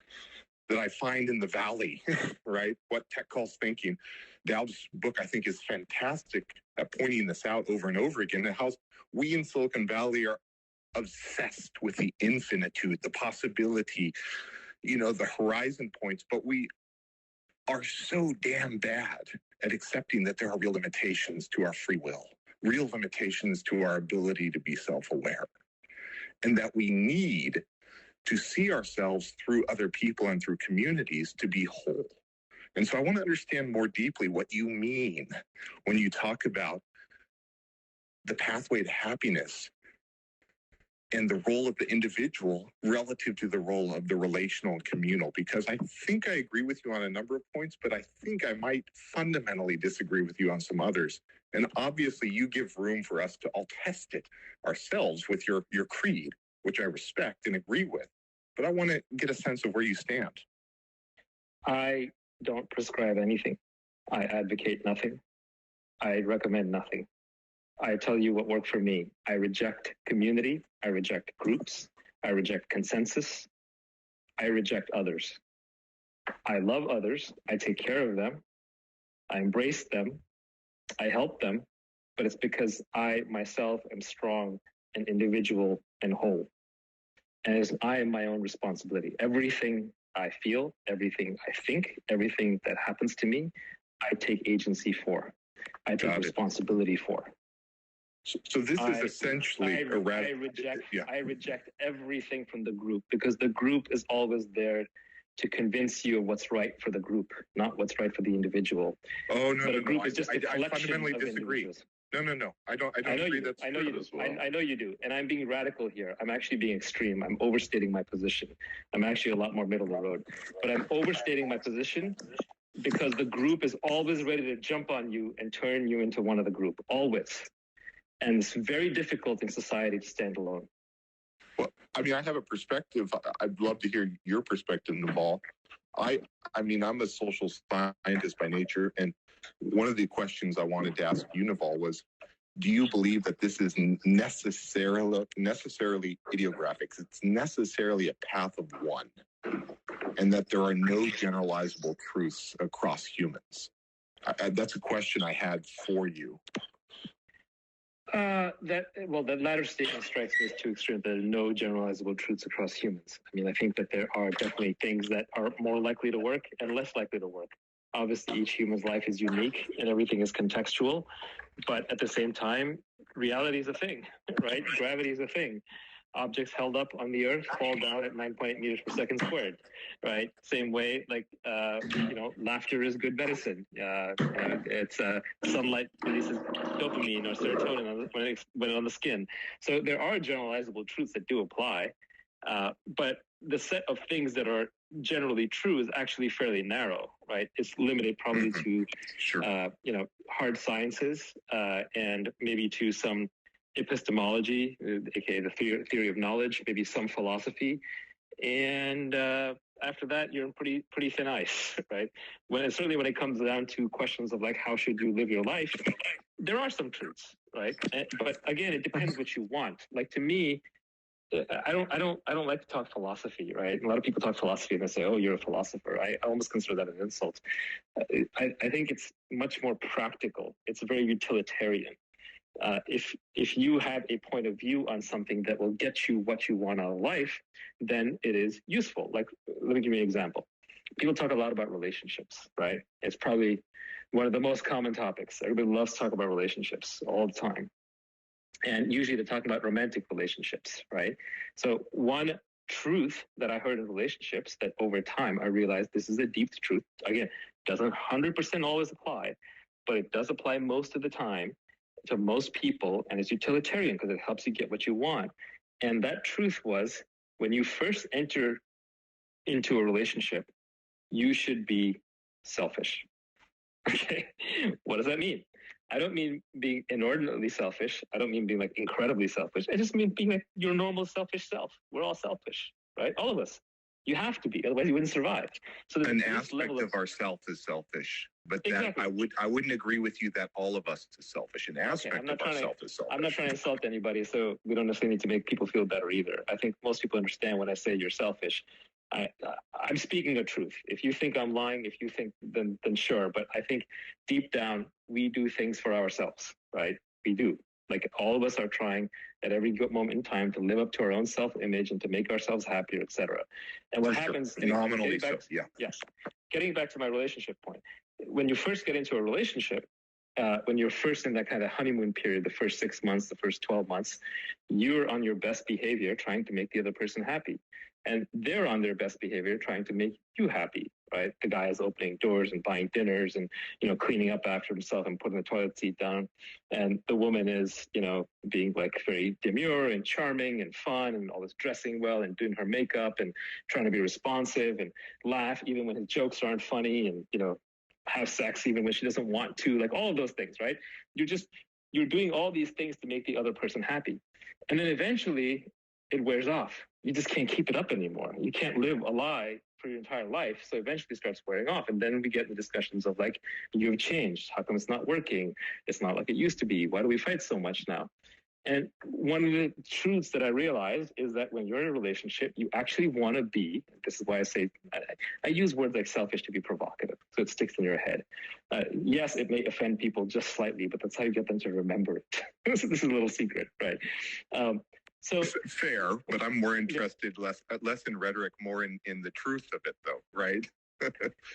that I find in the Valley, right, what Tech calls thinking, Dowd's book, I think, is fantastic at pointing this out over and over again, and how we in Silicon Valley are obsessed with the infinitude, the possibility, you know, the horizon points, but we are so damn bad at accepting that there are real limitations to our free will, real limitations to our ability to be self-aware, and that we need to see ourselves through other people and through communities to be whole. And so I want to understand more deeply what you mean when you talk about the pathway to happiness and the role of the individual relative to the role of the relational and communal, because I think I agree with you on a number of points, but I think I might fundamentally disagree with you on some others. And obviously you give room for us to all test it ourselves with your creed, which I respect and agree with. But I want to get a sense of where you stand. I don't prescribe anything. I advocate nothing. I recommend nothing. I tell you what worked for me. I reject community. I reject groups. I reject consensus. I reject others. I love others. I take care of them. I embrace them. I help them. But it's because I myself am strong and individual and whole. And I am my own responsibility. Everything I feel, everything I think, everything that happens to me, I take agency for. I take responsibility for. So this is essentially I reject everything from the group, because the group is always there to convince you of what's right for the group, not what's right for the individual. Oh no, but no, a group no. is just I fundamentally disagree. No. I don't agree. That's I know true you do. as well. I know you do. And I'm being radical here. I'm actually being extreme. I'm overstating my position. I'm actually a lot more middle of the road. But I'm overstating my position because the group is always ready to jump on you and turn you into one of the group. Always. And it's very difficult in society to stand alone. Well, I mean, I have a perspective. I'd love to hear your perspective, Naval. I mean, I'm a social scientist by nature, and one of the questions I wanted to ask you, Naval, was, do you believe that this is necessarily idiographic? It's necessarily a path of one, and that there are no generalizable truths across humans? That's a question I had for you. That latter statement strikes me as too extreme. There are no generalizable truths across humans. I mean, I think that there are definitely things that are more likely to work and less likely to work. Obviously, each human's life is unique and everything is contextual. But at the same time, reality is a thing, right? Gravity is a thing. Objects held up on the earth fall down at 9.8 meters per second squared, right? Same way, like, laughter is good medicine. It's sunlight releases dopamine or serotonin when on the skin. So there are generalizable truths that do apply, but the set of things that are generally true is actually fairly narrow, right? It's limited probably to, hard sciences and maybe to some epistemology, aka the theory of knowledge, maybe some philosophy, and after that you're in pretty thin ice, right? Certainly when it comes down to questions of like how should you live your life, there are some truths, right? But again, it depends what you want. Like to me, I don't like to talk philosophy, right? A lot of people talk philosophy and they say, "Oh, you're a philosopher." I almost consider that an insult. I think it's much more practical. It's very utilitarian. If you have a point of view on something that will get you what you want out of life, then it is useful. Like, let me give you an example. People talk a lot about relationships, right? It's probably one of the most common topics. Everybody loves to talk about relationships all the time. And usually they're talking about romantic relationships, right? So one truth that I heard in relationships that over time I realized this is a deep truth. Again, doesn't 100% always apply, but it does apply most of the time to most people, and it's utilitarian because it helps you get what you want. And that truth was, when you first enter into a relationship, you should be selfish. Okay, what does that mean? I don't mean being inordinately selfish. I don't mean being like incredibly selfish. I just mean being like your normal selfish self. We're all selfish, right? All of us. You have to be, otherwise you wouldn't survive. So an aspect of ourself is selfish, but exactly. that I wouldn't agree with you that all of us is selfish. An aspect of ourself is selfish. I'm not trying to insult anybody, so we don't necessarily need to make people feel better either. I think most people understand when I say you're selfish. I'm speaking the truth. If you think I'm lying, if you think then sure. But I think deep down we do things for ourselves, right? We do. Like all of us are trying at every moment in time to live up to our own self-image and to make ourselves happier, etc. And what happens? Phenomenally so. Yeah. Yes. Getting back to my relationship point, when you first get into a relationship, when you're first in that kind of honeymoon period, the first 6 months, the first 12 months, you're on your best behavior trying to make the other person happy. And they're on their best behavior trying to make you happy, right? The guy is opening doors and buying dinners and, cleaning up after himself and putting the toilet seat down. And the woman is, being like very demure and charming and fun and always dressing well and doing her makeup and trying to be responsive and laugh even when his jokes aren't funny and, have sex even when she doesn't want to, like all of those things, right? You're doing all these things to make the other person happy. And then eventually it wears off. You just can't keep it up anymore. You can't live a lie for your entire life. So eventually it starts wearing off. And then we get the discussions of like, you've changed. How come it's not working? It's not like it used to be. Why do we fight so much now? And one of the truths that I realized is that when you're in a relationship, you actually want to be, this is why I say, I use words like selfish to be provocative, so it sticks in your head. Yes, it may offend people just slightly, but that's how you get them to remember it. This is a little secret, right? So fair, but I'm more interested less in rhetoric, more in the truth of it, though, right?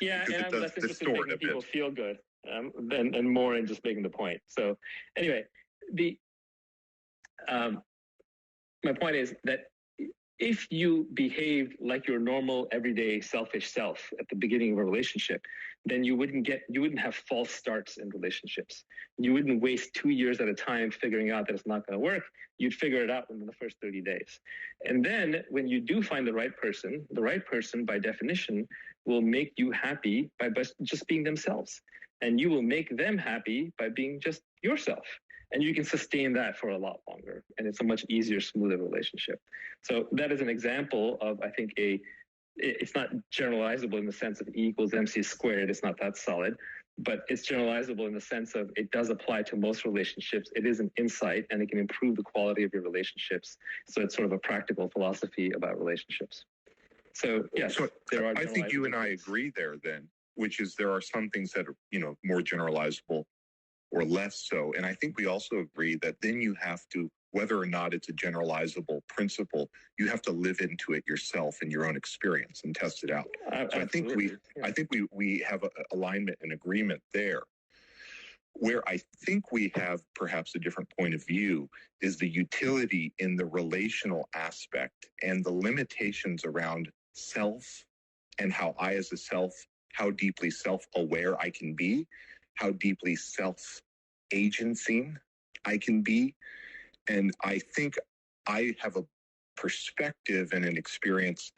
Yeah, and I'm less interested in making people feel good, and more in just making the point. So, anyway, my point is that if you behaved like your normal, everyday, selfish self at the beginning of a relationship, then you wouldn't have false starts in relationships. You wouldn't waste 2 years at a time figuring out that it's not going to work. You'd figure it out within the first 30 days. And then when you do find the right person by definition will make you happy by just being themselves. And you will make them happy by being just yourself. And you can sustain that for a lot longer. And it's a much easier, smoother relationship. So that is an example of, I think, it's not generalizable in the sense of E equals MC squared. It's not that solid, but it's generalizable in the sense of it does apply to most relationships. It is an insight and it can improve the quality of your relationships. So it's sort of a practical philosophy about relationships. So yes, I think you and I agree there then, which is there are some things that are, more generalizable or less so. And I think we also agree that then you have to, whether or not it's a generalizable principle, you have to live into it yourself in your own experience and test it out. So I think we have a alignment and agreement there. Where I think we have perhaps a different point of view is the utility in the relational aspect and the limitations around self and how I as a self, how deeply self-aware I can be, how deeply self-agencing I can be. And I think I have a perspective and an experience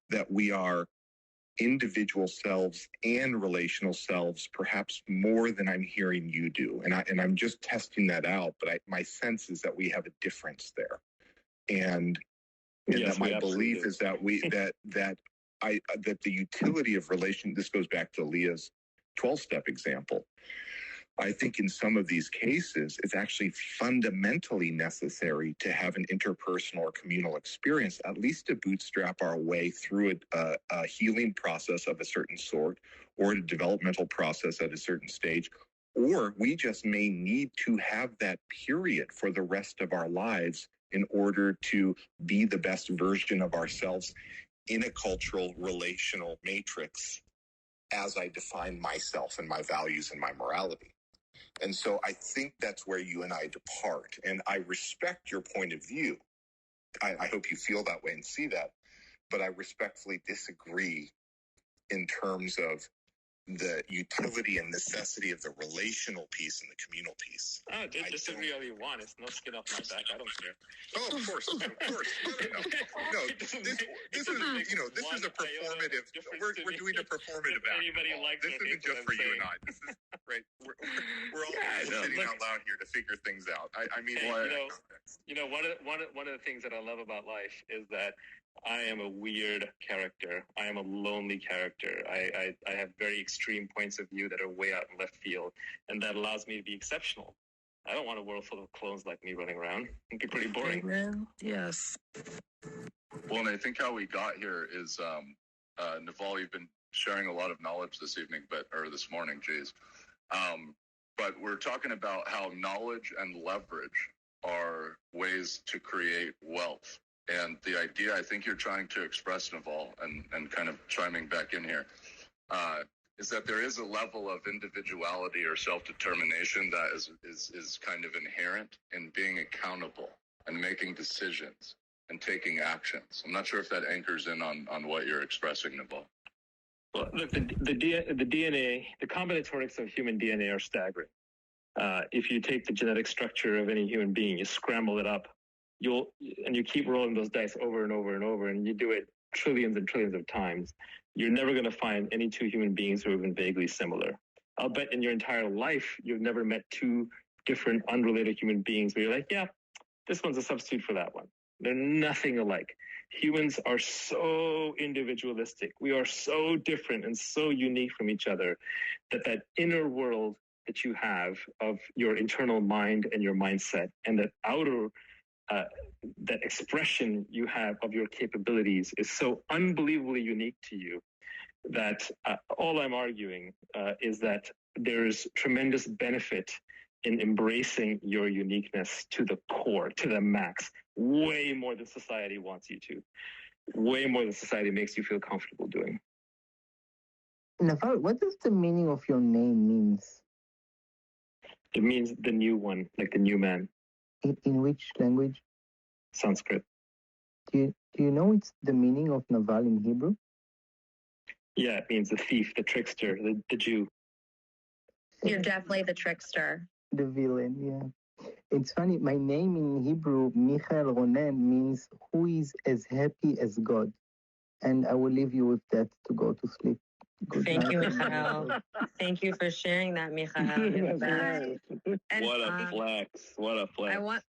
that we are individual selves and relational selves, perhaps more than I'm hearing you do. And I'm just testing that out, but my sense is that we have a difference there. And yes, that my belief is that that the utility of relation, this goes back to Leah's 12-step example. I think in some of these cases, it's actually fundamentally necessary to have an interpersonal or communal experience, at least to bootstrap our way through a healing process of a certain sort, or a developmental process at a certain stage, or we just may need to have that period for the rest of our lives in order to be the best version of ourselves in a cultural relational matrix as I define myself and my values and my morality. And so I think that's where you and I depart. And I respect your point of view. I hope you feel that way and see that. But I respectfully disagree in terms of the utility and necessity of the relational piece and the communal piece. Oh, dude, just disagree all you want. It's no skin off my back. I don't care. Oh, of course. No, this is a performative. We're doing a performative act. Anybody like this isn't just for you and I. This is right. We're all sitting out loud here to figure things out. I mean, one of the things that I love about life is that I am a weird character. I am a lonely character. I have very extreme points of view that are way out in left field, and that allows me to be exceptional. I don't want a world full of clones like me running around. It'd be pretty boring. Amen. Yes. Well, and I think how we got here is, Naval, you've been sharing a lot of knowledge this evening, or this morning, geez. But we're talking about how knowledge and leverage are ways to create wealth. And the idea I think you're trying to express, Naval, and kind of chiming back in here, is that there is a level of individuality or self-determination that is kind of inherent in being accountable and making decisions and taking actions. I'm not sure if that anchors in on what you're expressing, Naval. Well, look, the DNA, the combinatorics of human DNA are staggering. If you take the genetic structure of any human being, you scramble it up, you keep rolling those dice over and over and over, and you do it trillions and trillions of times, you're never going to find any two human beings who are even vaguely similar. I'll bet in your entire life, you've never met two different unrelated human beings where you're like, yeah, this one's a substitute for that one. They're nothing alike. Humans are so individualistic. We are so different and so unique from each other that inner world that you have of your internal mind and your mindset, and that outer that expression you have of your capabilities is so unbelievably unique to you that all I'm arguing is that there's tremendous benefit in embracing your uniqueness to the core, to the max, way more than society wants you to, way more than society makes you feel comfortable doing. Naval, what does the meaning of your name means? It means the new one, like the new man. In which language? Sanskrit. Do you know it's the meaning of Naval in Hebrew? Yeah, it means the thief, the trickster, the Jew. You're definitely the trickster. The villain, yeah. It's funny, my name in Hebrew, Michael Ronen, means who is as happy as God. And I will leave you with that to go to sleep. Thank you, Michael. Thank you for sharing that, Michael. What a flex. What a flex.